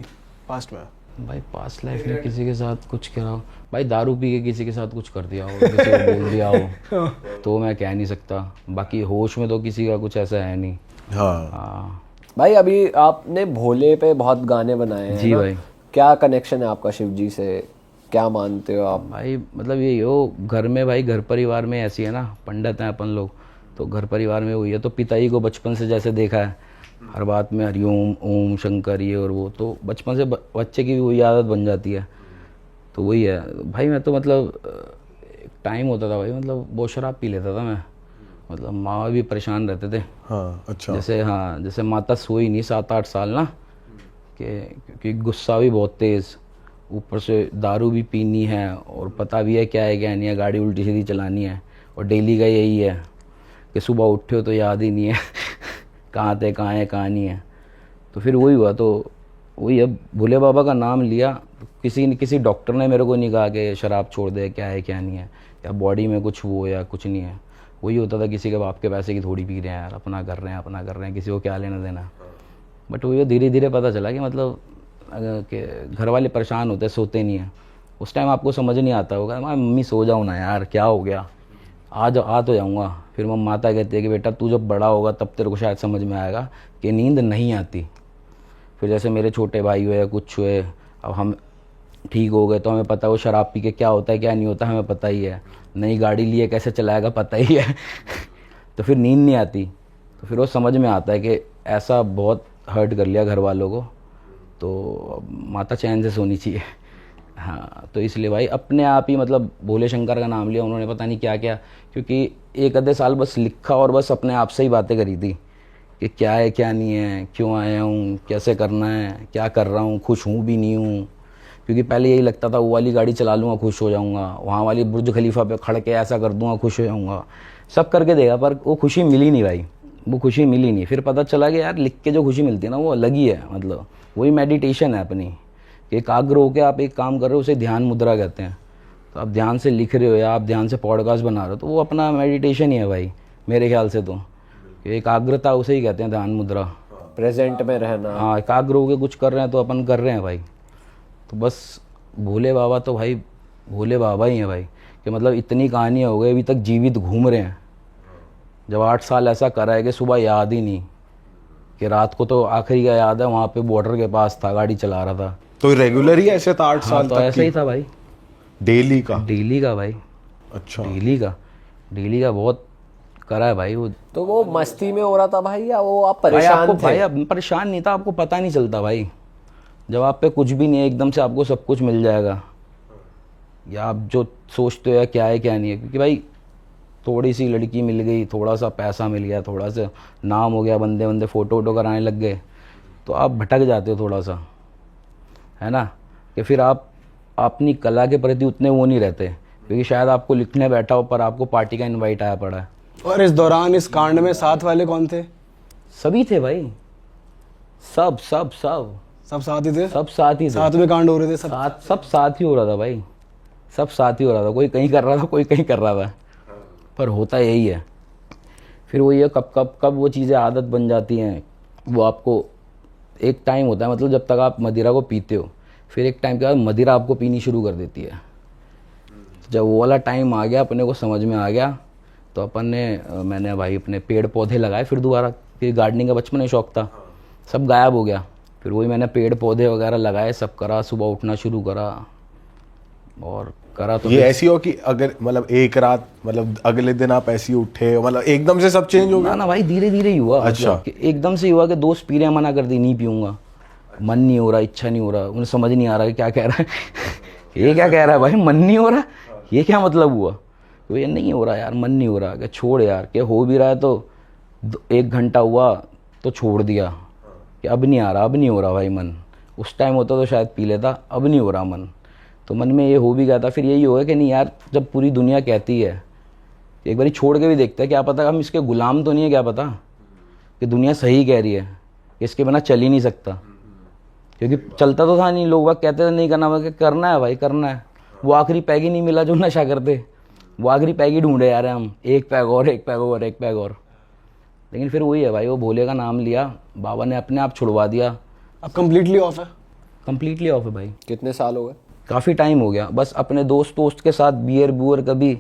पास्ट में? भाई पास्ट लाइफ में किसी के साथ कुछ करा हो भाई, दारू पी के किसी के साथ कुछ कर दिया हो, किसी को बोल दिया हो तो मैं कह नहीं सकता। बाकी होश में तो किसी का कुछ ऐसा है नहीं। हाँ। हाँ भाई अभी आपने भोले पे बहुत गाने बनाए हैं जी ना? भाई। क्या कनेक्शन है आपका शिव जी से, क्या मानते हो आप? भाई मतलब यही हो, घर में भाई, घर परिवार में ऐसी है ना, पंडित हैं अपन लोग, तो घर परिवार में वही है। तो पिताजी को बचपन से जैसे देखा है, हर बात में हरिओम ओम शंकर ये और वो, तो बचपन से बच्चे की भी वही आदत बन जाती है। तो वही है भाई। मैं तो मतलब एक टाइम होता था भाई, मतलब बहुत शराब पी लेता था मैं, मतलब माँ भी परेशान रहते थे। हाँ अच्छा। जैसे हाँ, जैसे माता सोई नहीं 7-8 साल ना, कि क्योंकि गुस्सा भी बहुत तेज़, ऊपर से दारू भी पीनी है और पता भी है क्या है क्या नहीं है, गाड़ी उल्टी सीधी चलानी है। और डेली का यही है कि सुबह उठे हो तो याद ही नहीं है कहाँ थे, कहाँ है, कहाँ नहीं है। तो फिर वही हुआ, तो वही अब भोले बाबा का नाम लिया। किसी डॉक्टर ने मेरे को नहीं कहा कि शराब छोड़ दे, क्या है क्या नहीं है, या बॉडी में कुछ वो या कुछ नहीं है। वही होता था, किसी के बाप के पैसे की थोड़ी पी रहे हैं यार, अपना कर रहे हैं, अपना कर रहे हैं, किसी को क्या लेना देना। बट वही धीरे धीरे पता चला कि मतलब कि घर वाले परेशान होते, सोते नहीं हैं। उस टाइम आपको समझ नहीं आता होगा, मैं मम्मी सो जाऊँ ना यार, क्या हो गया, आ तो जाऊँगा। फिर माता कहती है कि बेटा तू जब बड़ा होगा तब तेरे को शायद समझ में आएगा कि नींद नहीं आती। फिर जैसे मेरे छोटे भाई हुए, कुछ हुए, अब हम ठीक हो गए तो हमें पता है वो शराब पी के क्या होता है क्या नहीं होता, हमें पता ही है। नई गाड़ी लिए कैसे चलाएगा पता ही है तो फिर नींद नहीं आती। तो फिर वो समझ में आता है कि ऐसा बहुत हर्ट कर लिया घर वालों को, तो माता चैन से सोनी चाहिए। हाँ, तो इसलिए भाई अपने आप ही मतलब भोले शंकर का नाम लिया उन्होंने, पता नहीं क्या क्या, क्योंकि एक आधे साल बस लिखा और बस अपने आप से ही बातें करी थी कि क्या है क्या नहीं है, क्यों आया हूँ, कैसे करना है, क्या कर रहा हूँ, खुश हूँ भी नहीं हूँ। क्योंकि पहले यही लगता था वो वाली गाड़ी चला लूँगा खुश हो जाऊँगा, वहाँ वाली बुर्ज खलीफा पे खड़ के ऐसा कर दूँगा खुश हो जाऊँगा, सब करके देगा, पर वो खुशी मिली नहीं भाई, वो खुशी मिली नहीं। फिर पता चला कि यार लिख के जो खुशी मिलती है ना वो अलग ही है, मतलब वही मेडिटेशन है अपनी, कि एकाग्र होकर आप एक काम कर रहे हो, उसे ध्यान मुद्रा कहते हैं। तो आप ध्यान से लिख रहे हो या आप ध्यान से पॉडकास्ट बना रहे हो, तो वो अपना मेडिटेशन ही है भाई मेरे ख्याल से। तो एकाग्रता उसे ही कहते हैं, ध्यान मुद्रा, प्रेजेंट में रहना। हाँ, एकाग्र होकर कुछ कर रहे हैं तो अपन कर रहे हैं भाई। तो बस भोले बाबा तो भाई भोले बाबा ही हैं भाई, कि मतलब इतनी कहानियाँ हो गई अभी तक जीवित घूम रहे हैं। जब 8 साल ऐसा करा है कि सुबह याद ही नहीं, कि रात को तो आखिरी का याद है, वहाँ पे बॉर्डर के पास था, गाड़ी चला रहा था। तो रेगुलर ही ऐसे था 8 हाँ, साल तो तक ऐसा ही था भाई, डेली का? डेली का भाई, अच्छा। डेली का बहुत करा है भाई वो। तो वो मस्ती में हो रहा था भाई, या वो आप भाई परेशान आपको थे? भाई अब परेशान नहीं था, आपको पता नहीं चलता भाई, जब आप पे कुछ भी नहीं है एकदम से आपको सब कुछ मिल जाएगा, या आप जो सोचते हो या क्या है क्या नहीं है। क्योंकि भाई थोड़ी सी लड़की मिल गई, थोड़ा सा पैसा मिल गया, थोड़ा सा नाम हो गया, बंदे बंदे फ़ोटो वोटो कराने लग गए, तो आप भटक जाते हो थोड़ा सा, है ना, कि फिर आप अपनी कला के प्रति उतने वो नहीं रहते, क्योंकि शायद आपको लिखने बैठा हो पर आपको पार्टी का इनवाइट आया पड़ा है। और इस दौरान इस कांड में साथ वाले कौन थे? सभी थे भाई, सब सब सब सब साथ ही थे? सब साथ ही थे, साथ में कांड हो रहे थे सब? सब साथ ही हो रहा था भाई, सब साथ ही हो रहा था, कोई कहीं कर रहा था, कोई कहीं कर रहा था, पर होता यही है। फिर वो ये कब कब कब वो चीज़ें आदत बन जाती हैं, वो आपको एक टाइम होता है, मतलब जब तक आप मदिरा को पीते हो, फिर एक टाइम के बाद मदिरा आपको पीनी शुरू कर देती है। जब वो वाला टाइम आ गया, अपने को समझ में आ गया, तो अपन ने मैंने भाई अपने पेड़ पौधे लगाए फिर दोबारा, फिर गार्डनिंग का बचपन में शौक था, सब गायब हो गया। फिर वही मैंने पेड़ पौधे वगैरह लगाए, सब करा, सुबह उठना शुरू करा और करा। तो ये ऐसी हो कि अगर मतलब एक रात मतलब अगले दिन आप ऐसे ही उठे, मतलब एकदम से सब चेंज हो गया? ना भाई, धीरे धीरे ही हुआ। अच्छा। मतलब कि एकदम से ही हुआ कि दोस्त पी रहे हैं, मना कर दी, नहीं पीऊंगा, मन नहीं हो रहा, इच्छा नहीं हो रहा, उन्हें समझ नहीं आ रहा कि क्या कह रहा है ये क्या कह रहा है भाई, मन नहीं हो रहा, ये क्या मतलब हुआ? तो ये नहीं हो रहा यार, मन नहीं हो रहा, कि छोड़ यार, कि हो भी रहा है तो 1 घंटा हुआ तो छोड़ दिया, कि अब नहीं आ रहा, अब नहीं हो रहा भाई मन। उस टाइम होता तो शायद पी लेता, अब नहीं हो रहा मन, तो मन में ये हो भी गया था। फिर यही होगा कि नहीं यार, जब पूरी दुनिया कहती है, एक बारी छोड़ के भी देखते हैं, क्या पता हम इसके गुलाम तो नहीं है, क्या पता कि दुनिया सही कह रही है, इसके बिना चल ही नहीं सकता। क्योंकि चलता तो था नहीं, लोग बाग कहते थे नहीं करना, करना है भाई, करना है। वो आखिरी पैग ही नहीं मिला जो नशा करते, वो आखिरी पैग ही ढूंढे यार हम, एक पैग और, एक पैग और, एक पैग और। लेकिन फिर वही है भाई, वो भोले का नाम लिया, बाबा ने अपने आप छुड़वा दिया। अब कम्प्लीटली ऑफ है? कम्प्लीटली ऑफ है भाई। कितने साल हो गए? काफ़ी टाइम हो गया, बस अपने दोस्त के साथ बियर बुअर कभी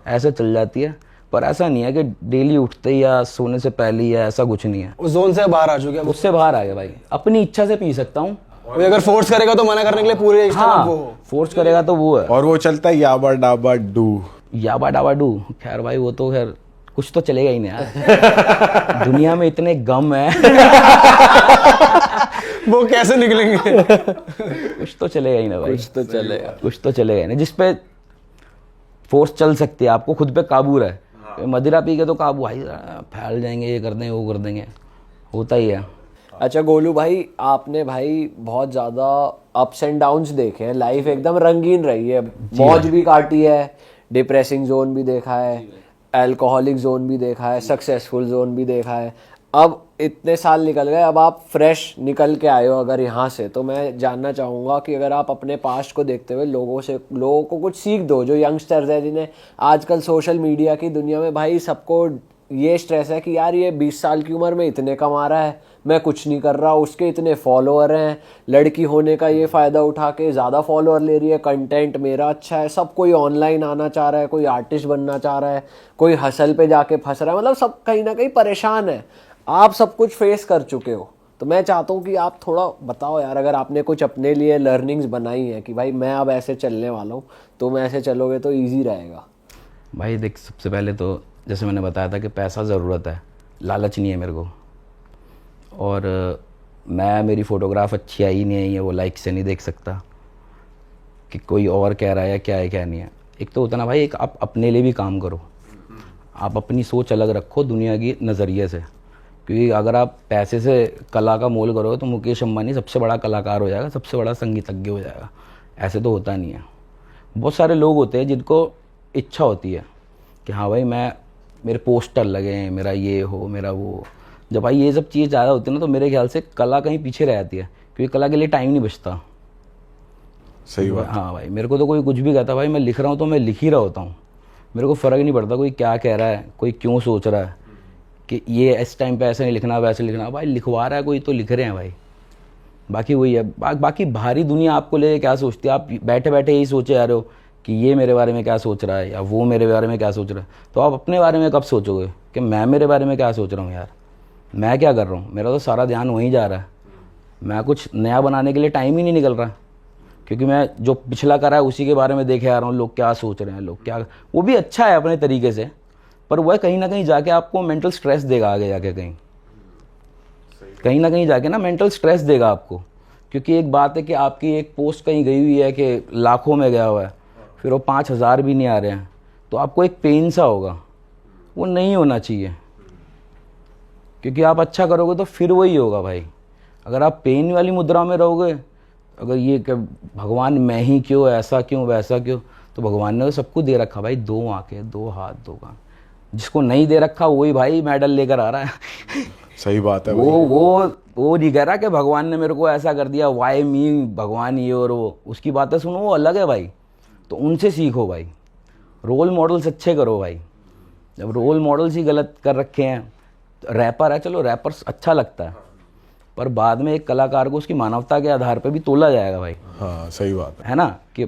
ऐसे चल जाती है, पर ऐसा नहीं है कि डेली उठते ही या सोने से पहले ही है, ऐसा कुछ नहीं है। उस जोन से बाहर आ चुके हैं। उससे बाहर आ गया भाई, अपनी इच्छा से पी सकता हूँ। कोई अगर फोर्स करेगा तो मना करने के लिए पूरे extra हाँ, वो हो। फोर्स करेगा तो वो है। और वो चलता है याबा डाबा डू। याबा डाबा डू, खैर भाई वो तो खैर कुछ तो चलेगा ही नहीं यार। दुनिया में इतने गम है। वो कैसे निकलेंगे? कुछ तो चलेगा ही ना भाई, कुछ तो चलेगा। कुछ तो चलेगा ही ना। जिसपे फोर्स चल सकती है, आपको खुद पे काबू रहे। मदिरा पी के तो काबू भाई फैल जाएंगे, ये कर देंगे वो कर देंगे, होता ही है। अच्छा गोलू भाई, आपने भाई बहुत ज़्यादा अप्स एंड डाउन्स देखे हैं, लाइफ एकदम रंगीन रही है, मौज भी काटी है, डिप्रेसिंग जोन भी देखा है, अल्कोहलिक जोन भी देखा है, सक्सेसफुल जोन भी देखा है। अब इतने साल निकल गए, अब आप फ्रेश निकल के आए हो अगर यहाँ से, तो मैं जानना चाहूँगा कि अगर आप अपने पास्ट को देखते हुए लोगों को कुछ सीख दो, जो यंगस्टर्स हैं जिन्हें आजकल सोशल मीडिया की दुनिया में भाई सबको ये स्ट्रेस है कि यार ये 20 साल की उम्र में इतने कमा रहा है, मैं कुछ नहीं कर रहा, उसके इतने फॉलोअर हैं, लड़की होने का ये फ़ायदा उठा के ज़्यादा फॉलोअर ले रही है, कंटेंट मेरा अच्छा है, सब कोई ऑनलाइन आना चाह रहा है, कोई आर्टिस्ट बनना चाह रहा है, कोई हसल पे जाके फंस रहा है, मतलब सब कहीं ना कहीं परेशान है। आप सब कुछ फेस कर चुके हो, तो मैं चाहता हूँ कि आप थोड़ा बताओ यार, अगर आपने कुछ अपने लिए लर्निंग्स बनाई हैं कि भाई मैं अब ऐसे चलने वाला हूँ, तुम ऐसे चलोगे तो ईजी रहेगा। भाई देख, सबसे पहले तो जैसे मैंने बताया था कि पैसा ज़रूरत है, लालच नहीं है मेरे को। और मेरी फ़ोटोग्राफ अच्छी आई नहीं है, ये वो लाइक से नहीं देख सकता कि कोई और कह रहा है क्या है क्या नहीं है। एक तो होता ना भाई, एक आप अपने लिए भी काम करो, आप अपनी सोच अलग रखो दुनिया की नज़रिए से। क्योंकि अगर आप पैसे से कला का मोल करोगे तो मुकेश अंबानी सबसे बड़ा कलाकार हो जाएगा, सबसे बड़ा संगीतज्ञ हो जाएगा। ऐसे तो होता नहीं है। बहुत सारे लोग होते हैं जिनको इच्छा होती है कि हाँ भाई मेरे पोस्टर लगे हैं, मेरा ये हो, मेरा वो। जब भाई ये सब चीज़ ज़्यादा होती है ना, तो मेरे ख्याल से कला कहीं पीछे रह जाती है, क्योंकि कला के लिए टाइम नहीं बचता। सही बात। हाँ भाई, मेरे को तो कोई कुछ भी कहता, भाई मैं लिख रहा हूँ तो मैं लिख ही रहा होता हूँ, मेरे को फ़र्क नहीं पड़ता कोई क्या कह रहा है, कोई क्यों सोच रहा है कि ये इस टाइम पे ऐसे नहीं लिखना वैसे लिखना। भाई लिखवा रहा है कोई तो लिख रहे हैं भाई। बाकी वही है, बाकी बाहरी दुनिया आपको ले क्या सोचती है। आप बैठे बैठे यही सोचे जा रहे हो कि ये मेरे बारे में क्या सोच रहा है या वो मेरे बारे में क्या सोच रहा है, तो आप अपने बारे में कब सोचोगे कि मैं मेरे बारे में क्या सोच रहा हूँ यार, मैं क्या कर रहा हूँ। मेरा तो सारा ध्यान वहीं जा रहा है, मैं कुछ नया बनाने के लिए टाइम ही नहीं निकल रहा, क्योंकि मैं जो पिछला करा है उसी के बारे में देखे आ रहा हूँ, लोग क्या सोच रहे हैं, लोग क्या। वो भी अच्छा है अपने तरीके से, पर वह कहीं ना कहीं जाके आपको मेंटल स्ट्रेस देगा, आगे जाके कहीं ना कहीं जाके ना मेंटल स्ट्रेस देगा आपको। क्योंकि एक बात है कि आपकी एक पोस्ट कहीं गई हुई है कि लाखों में गया हुआ है, फिर वो 5,000 भी नहीं आ रहे हैं, तो आपको एक पेन सा होगा। वो नहीं होना चाहिए, क्योंकि आप अच्छा करोगे तो फिर वही होगा भाई। अगर आप पेन वाली मुद्रा में रहोगे, अगर ये कि भगवान मैं ही क्यों, ऐसा क्यों वैसा क्यों, तो भगवान ने तो सबको दे रखा भाई, 2 आंखें 2 हाथ 2 कान। जिसको नहीं दे रखा वही भाई मेडल लेकर आ रहा है। सही बात है। वो नहीं कह रहा कि भगवान ने मेरे को ऐसा कर दिया, वाई मी, भगवान ये और वो, उसकी बातें सुनो, वो अलग है भाई। तो उनसे सीखो भाई, रोल मॉडल्स अच्छे करो भाई। जब रोल मॉडल्स ही गलत कर रखे हैं, तो रैपर है, चलो रैपर अच्छा लगता है, पर बाद में एक कलाकार को उसकी मानवता के आधार पर भी तोला जाएगा भाई। हाँ सही बात है ना, कि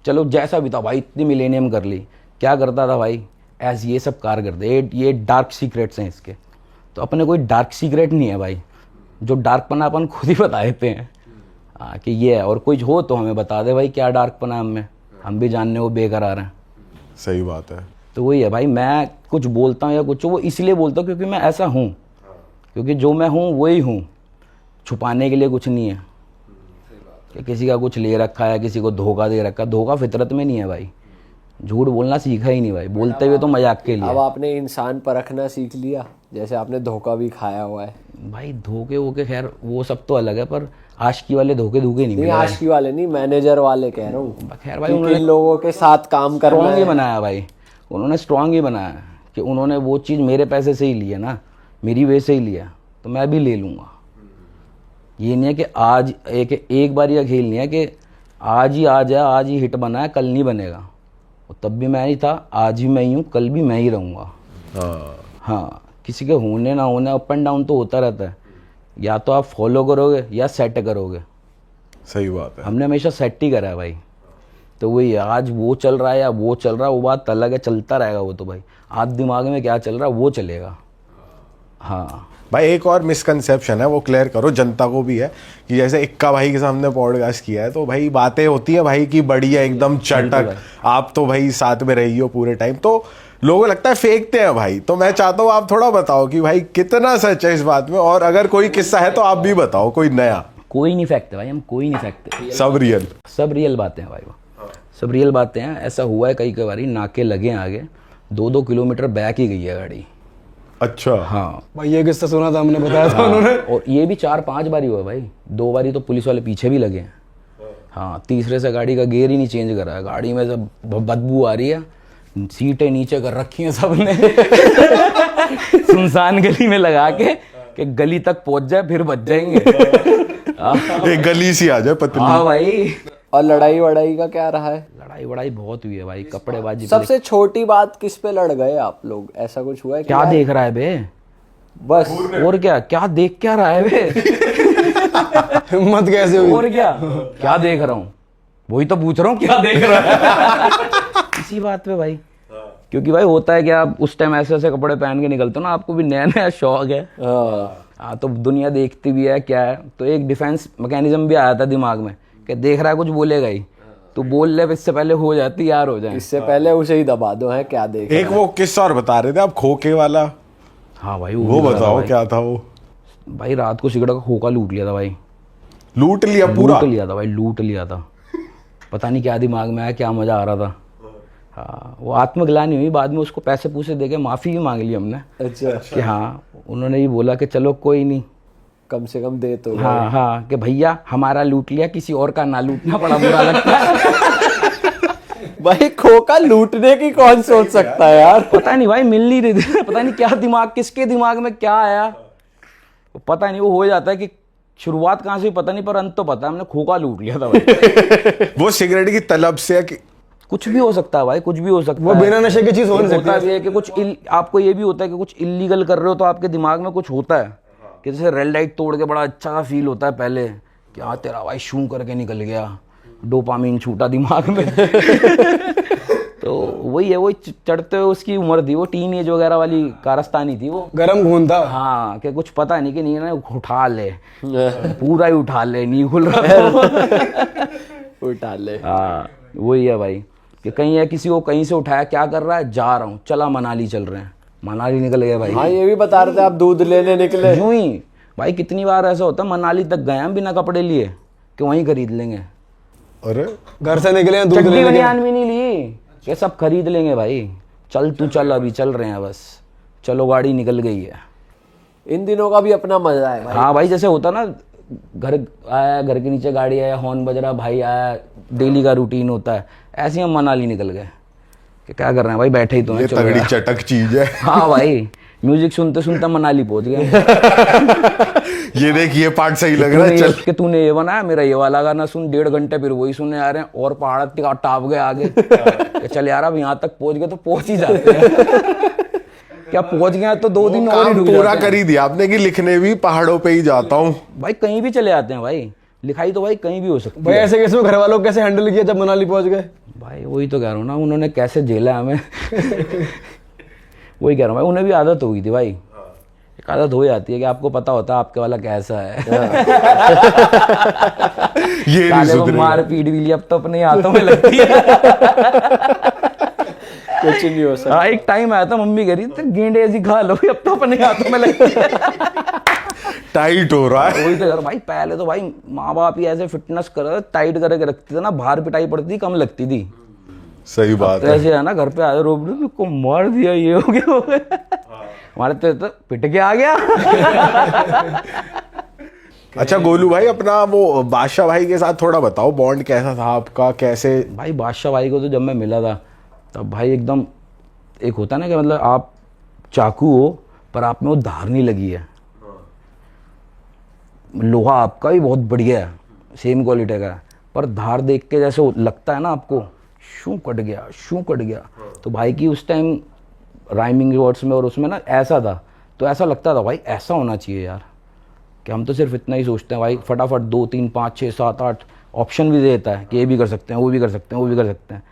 चलो जैसा भी था भाई, इतनी मिलेनियम कर ली, क्या करता था भाई, ऐसे ये सब कार करते, ये डार्क सीक्रेट्स हैं इसके। तो अपने कोई डार्क सीक्रेट नहीं है भाई, जो डार्क पना अपन खुद ही बता देते हैं कि ये है। और कोई हो तो हमें बता दे भाई क्या डार्क पना हमें, हम भी जानने को बेकरार हैं। सही बात है। तो वही है भाई, मैं कुछ बोलता हूँ या कुछ, वो इसलिए बोलता हूँ क्योंकि मैं ऐसा हूँ, क्योंकि जो मैं हूँ वही हूँ, छुपाने के लिए कुछ नहीं है कि किसी का कुछ ले रखा है, किसी को धोखा दे रखा है। धोखा फितरत में नहीं है भाई, झूठ बोलना सीखा ही नहीं भाई, बोलते हुए तो मजाक के लिए। अब आपने इंसान परखना सीख लिया, जैसे आपने धोखा भी खाया हुआ है भाई। धोखे वोके खैर वो सब तो अलग है, पर आशिकी वाले धोखे नहीं मिले। आशिकी वाले नहीं, मैनेजर वाले कह रहा हूँ। खैर भाई, उन्होंने लोगों के साथ काम करना स्ट्रॉन्ग ही है। बनाया भाई, उन्होंने स्ट्रॉन्ग ही बनाया कि उन्होंने वो चीज़ मेरे पैसे से ही लिया ना, मेरी वजह से ही लिया, तो मैं भी ले लूँगा। ये नहीं है कि आज एक बार यह खेल नहीं है कि आज ही आ जाए, आज ही हिट बना है, कल नहीं बनेगा। और तब भी मैं ही था, आज भी मैं ही हूँ, कल भी मैं ही रहूँगा। हाँ, किसी के होने ना होने, अप एंड डाउन तो होता रहता है, या तो आप फॉलो करोगे या सेट करोगे। सही बात है। हमने हमेशा सेट ही करा है भाई। तो वही है, आज वो चल रहा है या वो चल रहा है वो बात अलग है, चलता रहेगा वो तो भाई। आज दिमाग में क्या चल रहा है वो चलेगा। हाँ भाई एक और मिसकंसेप्शन है, वो क्लियर करो, जनता को भी है, कि जैसे इक्का भाई के सामने पॉडकास्ट किया है तो भाई बातें होती है भाई की बढ़िया एकदम चटक, आप तो भाई साथ में रही हो पूरे टाइम, तो लोगों को लगता है फेंकते हैं भाई। तो मैं चाहता हूँ आप थोड़ा बताओ कि भाई कितना सच है इस बात में, और अगर कोई किस्सा है तो आप भी बताओ कोई नया। कोई नहीं फेंकते भाई, हम कोई नहीं फेंकते, सब रियल, सब रियल बातें हैं भाई, वो सब रियल बातें हैं। ऐसा हुआ है कई कई बारी, नाके लगे हैं आगे, 2-2 किलोमीटर बैक ही गई है गाड़ी। अच्छा हाँ भाई ये किस्सा सुना था, हमने बताया था उन्होंने। और ये भी 4-5 बारी हुआ भाई, 2 बारी तो पुलिस वाले पीछे भी लगे हैं। हाँ, तीसरे से गाड़ी का गियर ही नहीं चेंज करा है, गाड़ी में सब बदबू आ रही है, सीटें नीचे कर रखी हैं सबने सुनसान गली में लगा के कि गली तक पहुंच जाए फिर बच जाएंगे। एक गली सी आ जाए पतली। हाँ भाई, और लड़ाई वड़ाई का क्या रहा है? लड़ाई वड़ाई बहुत हुई है भाई, कपड़ेबाजी पे। सबसे छोटी बात किस पे लड़ गए आप लोग, ऐसा कुछ हुआ है? क्या देख रहा है बे? बस और क्या देख क्या रहा है बे? हिम्मत कैसे हुई? और क्या देख रहा हूँ, वही तो पूछ रहा हूँ, क्या देख रहा है? इसी बात पे भाई, क्योंकि भाई होता है कि आप उस टाइम ऐसे ऐसे कपड़े पहन के निकलते हो ना, आपको भी नया नया शौक है। हाँ, तो दुनिया देखती भी है क्या है, तो एक डिफेंस मैकेनिज्म भी आया था दिमाग में कि देख रहा है कुछ बोलेगा ही, तो बोल ले, इससे पहले हो जाती यार, हो जाए इससे पहले उसे ही दबा दो, है क्या देख। एक वो किस्सा और बता रहे थे आप, खोखे वाला, हाँ भाई वो भी बताओ भाई। क्या था वो? भाई रात को सिगरेट का खोखा लूट लिया था भाई, लूट लिया पूरा? लूट लिया था भाई, लूट लिया था। पता नहीं क्या दिमाग में आया, क्या मजा आ रहा था। हाँ, वो आत्मग्लानि हुई बाद में, उसको पैसे पूसे देके माफी भी मांग ली हमने अच्छा, कि हाँ, उन्होंने ही बोला कि चलो कोई नहीं, कम से कम दे तो। हाँ हाँ, कि भैया हमारा लूट लिया, किसी और का ना लूटना, बड़ा बुरा लगता है। भाई खोखा लूटने की कौन सोच सकता है यार? पता नहीं भाई, मिल नहीं रही थी, पता नहीं क्या दिमाग, किसके दिमाग में क्या आया, पता नहीं। वो हो जाता है कि शुरुआत कहाँ से पता नहीं, पर अंत तो पता है, हमने खोखा लूट लिया था भाई। वो सिगरेट की तलब से कि कुछ भी हो सकता है भाई, कुछ भी हो सकता है। वो बिना नशे की चीज हो नहीं होता सकती। भी है कि कुछ आपको ये भी होता है कि कुछ इलीगल कर रहे हो, तो आपके दिमाग में कुछ होता है कि जैसे रेड लाइट तोड़ के बड़ा अच्छा सा फील होता है पहले, कि हाँ तेरा भाई शू करके निकल गया, डोपामीन छूटा दिमाग में। तो वही है, वही चढ़ते हुए उसकी उम्र थी, वो टीन एज वगैरह वाली कारस्तानी थी वो। गरम खून था। हाँ, कि कुछ पता नहीं कि नहीं ना, उठा ले पूरा ही उठा ले, नहीं खुल रहा उठा ले। हाँ, वही है भाई, कि कहीं है किसी को कहीं से उठाया, क्या कर रहा है, जा रहा हूँ, चला मनाली चल रहे हैं, मनाली निकल गया भाई। हाँ, ये भी बता रहे थे आप दूध लेने निकले। यूं ही भाई, कितनी बार ऐसा होता है, मनाली तक गए हम बिना कपड़े लिए कि वहीं खरीद लेंगे, अरे घर से निकले हैं दूध चड्डी लेने के। बनियान भी नहीं ली कि सब खरीद लेंगे भाई, चल तू चल, अभी चल रहे हैं बस, चलो गाड़ी निकल गई है। इन दिनों का भी अपना मजा है भाई। हाँ भाई, जैसे होता ना, घर आया, घर के नीचे गाड़ी आया, हॉर्न बज रहा, भाई आया, डेली का रूटीन होता है, ऐसे ही हम मनाली निकल गए कि क्या कर रहे हैं भाई, बैठे ही तो हैं, ये चलो तगड़ी यार। चटक चीज है। हाँ भाई, म्यूजिक सुनते सुनते मनाली पहुंच गए। ये देख, ये पार्ट सही लग रहा है, चल। कि तूने ये बनाया, मेरा ये वाला गाना सुन, 1.5 घंटे फिर वही सुनने आ रहे हैं, और पहाड़ टाप गए आगे। कि चल यार, अब यहाँ तक पहुंच गए तो पहुंच ही जाते हैं। क्या पहुंच गए तो 2 दिन और ही काम रुक पूरा जाते हैं। कर ही दिया आपने कि लिखने भी पहाड़ों पे ही जाता हूँ। भाई कहीं भी चले आते हैं भाई, लिखाई तो भाई कहीं भी हो सकती भाई है। ऐसे कैसे घर वालों को कैसे हैंडल किया जब मनाली पहुंच गए? भाई वही तो कह रहा हूँ ना, उन्होंने कैसे झेला हमें। वही कह रहा हूँ भाई, उन्हें भी आदत हो गई थी भाई, एक आदत हो जाती है कि आपको पता होता है आपके वाला कैसा है। ये नहीं साले को सुधरेगा। मार पीट भी लिया, अब तो अपने हाथों में लगती है। कुछ नहीं हो सकता। हाँ, एक टाइम आया था, मम्मी कह रही थी गेंडे ऐसी खा लो, अब तो अपने हाथों में लगती है। टाइट हो रहा है। वही तो यार भाई, पहले तो भाई माँ बाप ही ऐसे फिटनेस कर टाइट करके रखते थे ना, बाहर पिटाई पड़ती थी, कम लगती थी। सही बात तो है। ऐसे है ना, घर पे आए रोब रहे को मार दिया, ये हो गया, हो गया। हमारे तो पिट के आ गया। अच्छा गोलू भाई, अपना वो बादशाह भाई के साथ थोड़ा बताओ, बॉन्ड कैसा था आपका, कैसे? भाई बादशाह भाई को तो जब मैं मिला था, तब भाई एकदम, एक होता ना कि मतलब आप चाकू हो पर आप में वो धार नहीं लगी है, लोहा आपका भी बहुत बढ़िया है, सेम क्वालिटी का है, पर धार देख के जैसे लगता है ना आपको, शू कट गया, शू कट गया। तो भाई की उस टाइम राइमिंग वर्ड्स में और उसमें ना ऐसा था, तो ऐसा लगता था भाई ऐसा होना चाहिए यार, कि हम तो सिर्फ इतना ही सोचते हैं भाई, फटाफट 2 3 5 6 7 8 ऑप्शन भी देता है कि ये भी कर सकते हैं, वो भी कर सकते हैं, वो भी कर सकते हैं।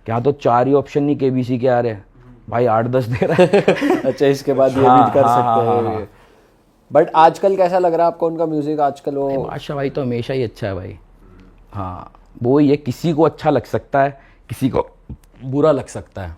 क्या तो 4 ही ऑप्शन नहीं KBC के आ रहे हैं भाई, 8-10 दे रहा है। अच्छा, इसके बाद ये हाँ, भी कर हाँ, सकते हाँ, हैं। हाँ। बट आजकल कैसा लग रहा है आपको उनका म्यूजिक आजकल? वो बादशाह भाई तो हमेशा ही अच्छा है भाई। हाँ, वो ये किसी को अच्छा लग सकता है, किसी को बुरा लग सकता है,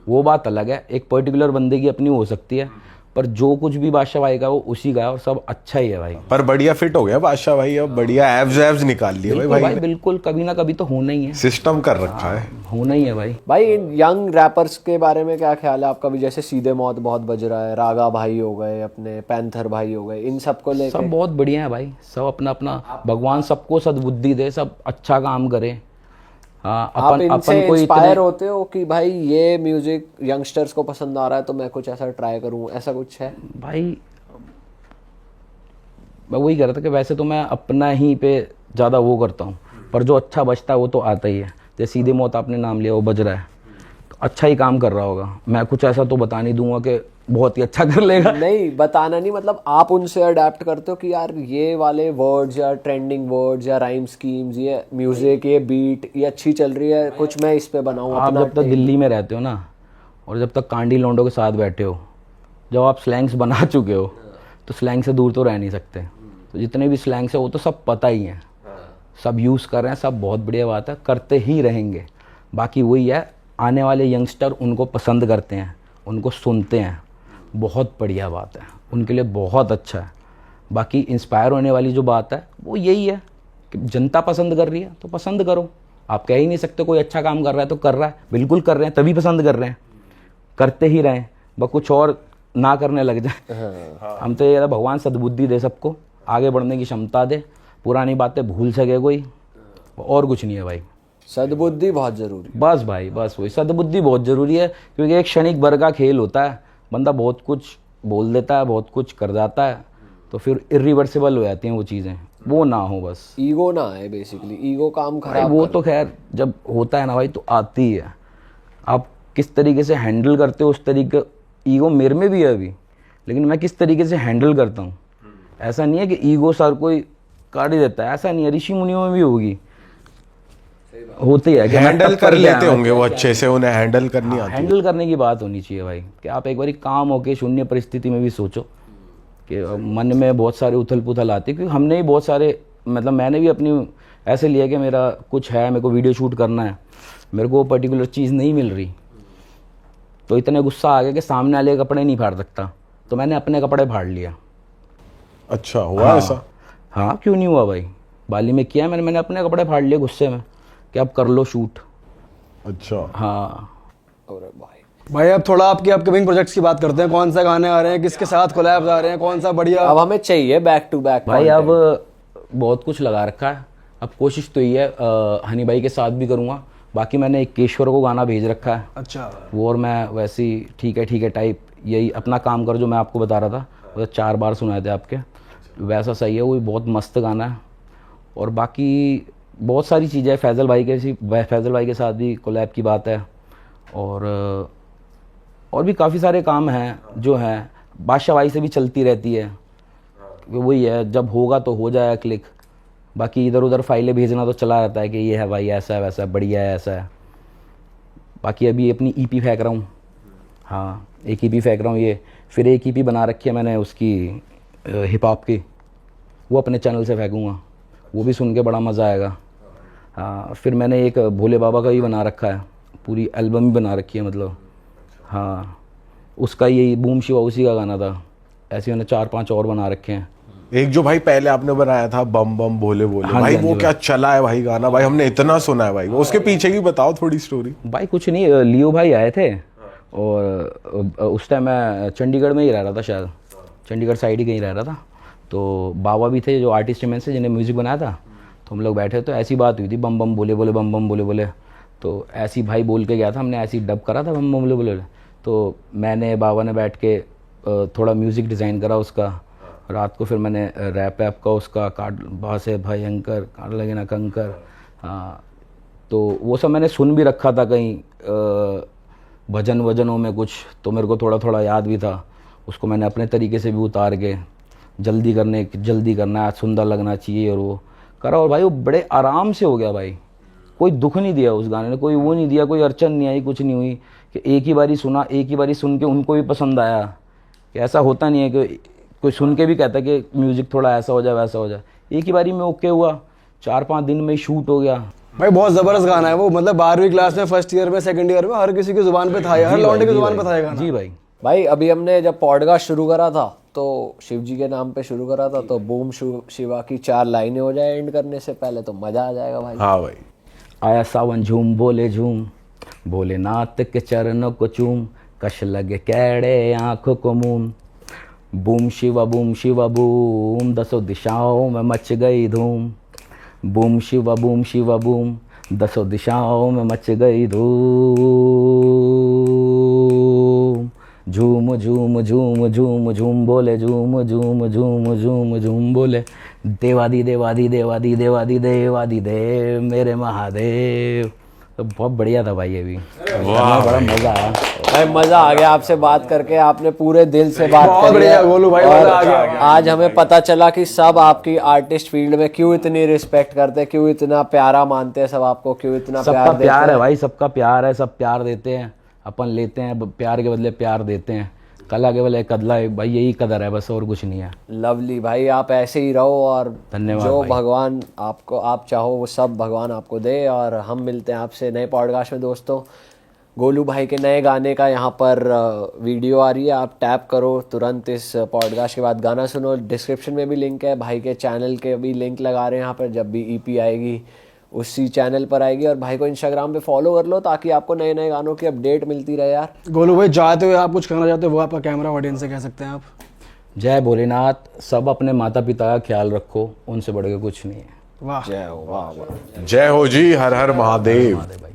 वो बात अलग है। एक पर्टिकुलर बंदे की अपनी हो सकती है, पर जो कुछ भी बादशाह भाई का वो उसी का है और सब अच्छा ही है भाई। पर बढ़िया फिट हो गया बादशाह भाई, अब बढ़िया एब्स निकाल लिए बिल्कुल भाई भाई, ने। बिल्कुल कभी ना कभी तो होना ही है, सिस्टम कर रखा है। होना ही है भाई। भाई यंग रैपर्स के बारे में क्या ख्याल है आपका? भी जैसे सीधे मौत बहुत बज रहा है, रागा भाई हो गए, अपने पैंथर भाई हो गए, इन सबको लेके सब बहुत बढ़िया है भाई, सब अपना अपना, भगवान सबको सद्बुद्धि दे, सब अच्छा काम करे। हाँ, आप अपन इनसे अपन को इंस्पायर इतने, होते हो कि भाई ये म्यूजिक यंगस्टर्स को पसंद आ रहा है तो मैं कुछ ऐसा ट्राई करूं, ऐसा कुछ है? भाई मैं वही कह रहा था कि वैसे तो मैं अपना ही पे ज़्यादा वो करता हूँ, पर जो अच्छा बजता है वो तो आता ही है। जैसे सीधे मौत आपने नाम लिया, वो बज रहा है तो अच्छा ही काम कर रहा होगा। मैं कुछ ऐसा तो बता नहीं दूंगा कि बहुत ही अच्छा कर लेगा। नहीं बताना नहीं, मतलब आप उनसे अडेप्ट करते हो कि यार ये वाले वर्ड्स या ट्रेंडिंग वर्ड्स या राइम स्कीम्स, ये म्यूजिक, ये बीट, ये अच्छी चल रही है, कुछ मैं इस पे बनाऊं आप अपना जब तक दिल्ली में रहते हो ना, और जब तक कांडी लौंडों के साथ बैठे हो, जब आप स्लैंग्स बना चुके हो, तो स्लैंग से दूर तो रह नहीं सकते। तो जितने भी स्लैंग्स है वो तो सब पता ही है, सब यूज़ कर रहे हैं, सब बहुत बढ़िया बात है, करते ही रहेंगे। बाकी वही है, आने वाले यंगस्टर उनको पसंद करते हैं, उनको सुनते हैं, बहुत बढ़िया बात है, उनके लिए बहुत अच्छा है। बाकी इंस्पायर होने वाली जो बात है वो यही है कि जनता पसंद कर रही है तो पसंद करो। आप कह ही नहीं सकते कोई अच्छा काम कर रहा है तो कर रहा है, बिल्कुल कर रहे हैं तभी पसंद कर रहे हैं, करते ही रहें, बस कुछ और ना करने लग जाए। हम तो ये कहते, भगवान सद्बुद्धि दे, सबको आगे बढ़ने की क्षमता दे, पुरानी बातें भूल सके कोई, और कुछ नहीं है भाई। सद्बुद्धि बहुत जरूरी। बस भाई, बस वही सद्बुद्धि बहुत ज़रूरी है, क्योंकि एक क्षणिक भर का खेल होता है, बंदा बहुत कुछ बोल देता है, बहुत कुछ कर जाता है, तो फिर इरिवर्सिबल हो जाती हैं वो चीज़ें, वो ना हो बस। ईगो ना है, बेसिकली ईगो काम भाई खराब वो तो खैर जब होता है ना भाई तो आती ही है। आप किस तरीके से हैंडल करते हो उस तरीके, ईगो मेरे में भी है अभी, लेकिन मैं किस तरीके से हैंडल करता हूँ। ऐसा नहीं है कि ईगो सर कोई काट ही देता है, ऐसा नहीं है, ऋषि मुनियों में भी होगी, होती है कि मैं हैंडल टप कर गया, लेते होंगे वो अच्छे से, उन्हें हैंडल करनी आती है। हैंडल करने की बात होनी चाहिए भाई, कि आप एक बार काम होके शून्य परिस्थिति में भी सोचो कि मन में बहुत सारे उथल पुथल आती है, क्योंकि हमने भी बहुत सारे, मतलब मैंने भी अपनी ऐसे लिया कि मेरा कुछ है, मेरे को वीडियो शूट करना है, मेरे को वो पर्टिकुलर चीज़ नहीं मिल रही, तो इतने गुस्सा आ गया कि सामने वाले के कपड़े नहीं फाड़ सकता, तो मैंने अपने कपड़े फाड़ लिया। अच्छा हुआ ऐसा? हाँ, क्यों नहीं हुआ भाई, बाली में किया मैंने अपने कपड़े फाड़ लिए गुस्से में कि अब कर लो शूट। अच्छा हाँ अरे भाई, भाई अब थोड़ा आपके अपकमिंग प्रोजेक्ट्स की बात करते हैं। कौन सा गाने आ रहे हैं, किसके साथ कोलैब्स आ रहे हैं, कौन सा बढ़िया? अब हमें चाहिए बैक टू बैक भाई, अब बहुत कुछ लगा रखा है, अब कोशिश तो ये है हनी भाई के साथ भी करूँगा, बाकी मैंने एक केशवर को गाना भेज रखा है, अच्छा, वो और मैं वैसी ठीक है टाइप, यही अपना काम कर जो मैं आपको बता रहा था, वो 4 बार सुनाए थे आपके, वैसा सही है, वो भी बहुत मस्त गाना है। और बाकी बहुत सारी चीज़ें, फैज़ल भाई के साथ भी कोलैब की बात है, और भी काफ़ी सारे काम हैं जो हैं, बादशाह भाई से भी चलती रहती है, वही है, जब होगा तो हो जाएगा क्लिक, बाकी इधर उधर फाइलें भेजना तो चला रहता है कि ये है भाई, ऐसा है वैसा है, बढ़िया है, ऐसा है। बाकी अभी अपनी EP फेंक रहा हूँ, हाँ एक EP फेंक रहा हूँ, ये फिर एक EP बना रखी है मैंने उसकी हिप हॉप की, वो अपने चैनल से फेंकूँगा, वो भी सुन के बड़ा मज़ा आएगा। हाँ, फिर मैंने एक भोले बाबा का भी बना रखा है, पूरी एल्बम ही बना रखी है मतलब, हाँ उसका यही बूम शिवा उसी का गाना था, ऐसे मैंने 4-5 और बना रखे हैं। एक जो भाई पहले आपने बनाया था बम बम भोले भोले, हाँ भाई जी, वो क्या चला है भाई गाना, भाई हमने इतना सुना है भाई, वो उसके पीछे की बताओ थोड़ी स्टोरी। भाई कुछ नहीं, लियो भाई आए थे, और उस टाइम मैं चंडीगढ़ में ही रह रहा था, शायद चंडीगढ़ साइड ही कहीं रह रहा था, तो बाबा भी थे जो आर्टिस्ट में से जिन्हें म्यूज़िक बनाया था, तो हम लोग बैठे तो ऐसी बात हुई थी, बम बम बोले बोले बम बम बोले बोले, तो ऐसी भाई बोल के गया था, हमने ऐसी डब करा था बम बम बोले बोले, तो मैंने बाबा ने बैठ के थोड़ा म्यूज़िक डिज़ाइन करा उसका, रात को फिर मैंने रैप ऐप का उसका काट बास है भयंकर काट लगे ना कंकर, हाँ तो वो सब मैंने सुन भी रखा था कहीं भजन वजनों में कुछ, तो मेरे को थोड़ा थोड़ा याद भी था, उसको मैंने अपने तरीके से भी उतार के जल्दी करना है, आज सुंदर लगना चाहिए, और वो करा और भाई वो बड़े आराम से हो गया भाई। कोई दुख नहीं दिया उस गाने ने, कोई वो नहीं दिया, कोई अड़चन नहीं आई, कुछ नहीं हुई कि एक ही बारी सुना, एक ही बारी सुन के उनको भी पसंद आया। कि ऐसा होता नहीं है कि कोई सुन के भी कहता है कि म्यूज़िक थोड़ा ऐसा हो जाए वैसा हो जाए। एक ही बारी में ओके हुआ, 4-5 दिन में ही शूट हो गया। भाई बहुत जबरदस्त गाना है वो, मतलब 12वीं क्लास में, फर्स्ट ईयर में, सेकंड ईयर में हर किसी की जुबान पे था, हर लौंडे की जुबान पे था ये गाना। जी भाई। भाई अभी हमने जब पॉडकास्ट शुरू करा था तो शिव जी के नाम पे शुरू करा था, तो बूम शिवा की 4 लाइनें हो जाए एंड करने से पहले, तो मजा आ जाएगा भाई। हाँ भाई। आया सावन झूम बोले झूम, भोलेनाथ के चरणों को चूम, कश लगे कैड़े आंखों को मूम। बूम शिवा बूम, 10 दिशाओं में मच गई धूम। बूम शिवा बूम, 10 दिशाओं में मच गई धूम। झूम झूम झूम झूम झूम बोले, झूम झूम झूम झूम झूम बोले, देवादी देवादी देवादी देवादी देवादी देव मेरे महादेव। तो बहुत बढ़िया था भाई ये भी, बड़ा मजा आया भाई। मजा आ गया आपसे बात करके, आपने पूरे दिल से बात बहुत करी बढ़िया है। गोलू भाई, और मजा आ गया। आज हमें पता चला कि सब आपकी आर्टिस्ट फील्ड में क्यों इतनी रिस्पेक्ट करते हैं, क्यों इतना प्यारा मानते हैं सब आपको, क्यों इतना सबका प्यार देते प्यार है हैं। भाई, सबका प्यार है, सब प्यार देते हैं, अपन लेते हैं, प्यार के बदले प्यार देते हैं। कला के बदले कदला है भाई, यही कदर है बस, और कुछ नहीं है। लवली भाई, आप ऐसे ही रहो और धन्यवाद जो भाई। भगवान आपको आप चाहो वो सब भगवान आपको दे। और हम मिलते हैं आपसे नए पॉडकास्ट में दोस्तों। गोलू भाई के नए गाने का यहाँ पर वीडियो आ रही है, आप टैप करो तुरंत इस पॉडकास्ट के बाद, गाना सुनो। डिस्क्रिप्शन में भी लिंक है, भाई के चैनल के भी लिंक लगा रहे हैं यहाँ पर, जब भी ईपी आएगी उसी चैनल पर आएगी। और भाई को इंस्टाग्राम पे फॉलो कर लो ताकि आपको नए नए गानों की अपडेट मिलती रहे यार। गोलू भाई चाहते हुए आप कुछ करना चाहते हो वो आपका कैमरा ऑडियंस से कह सकते हैं आप। जय भोलेनाथ, सब अपने माता पिता का ख्याल रखो, उनसे बढ़ के कुछ नहीं है। वाह जय हो, वाह वाह। जय हो जी, हर हर महादेव। भाई।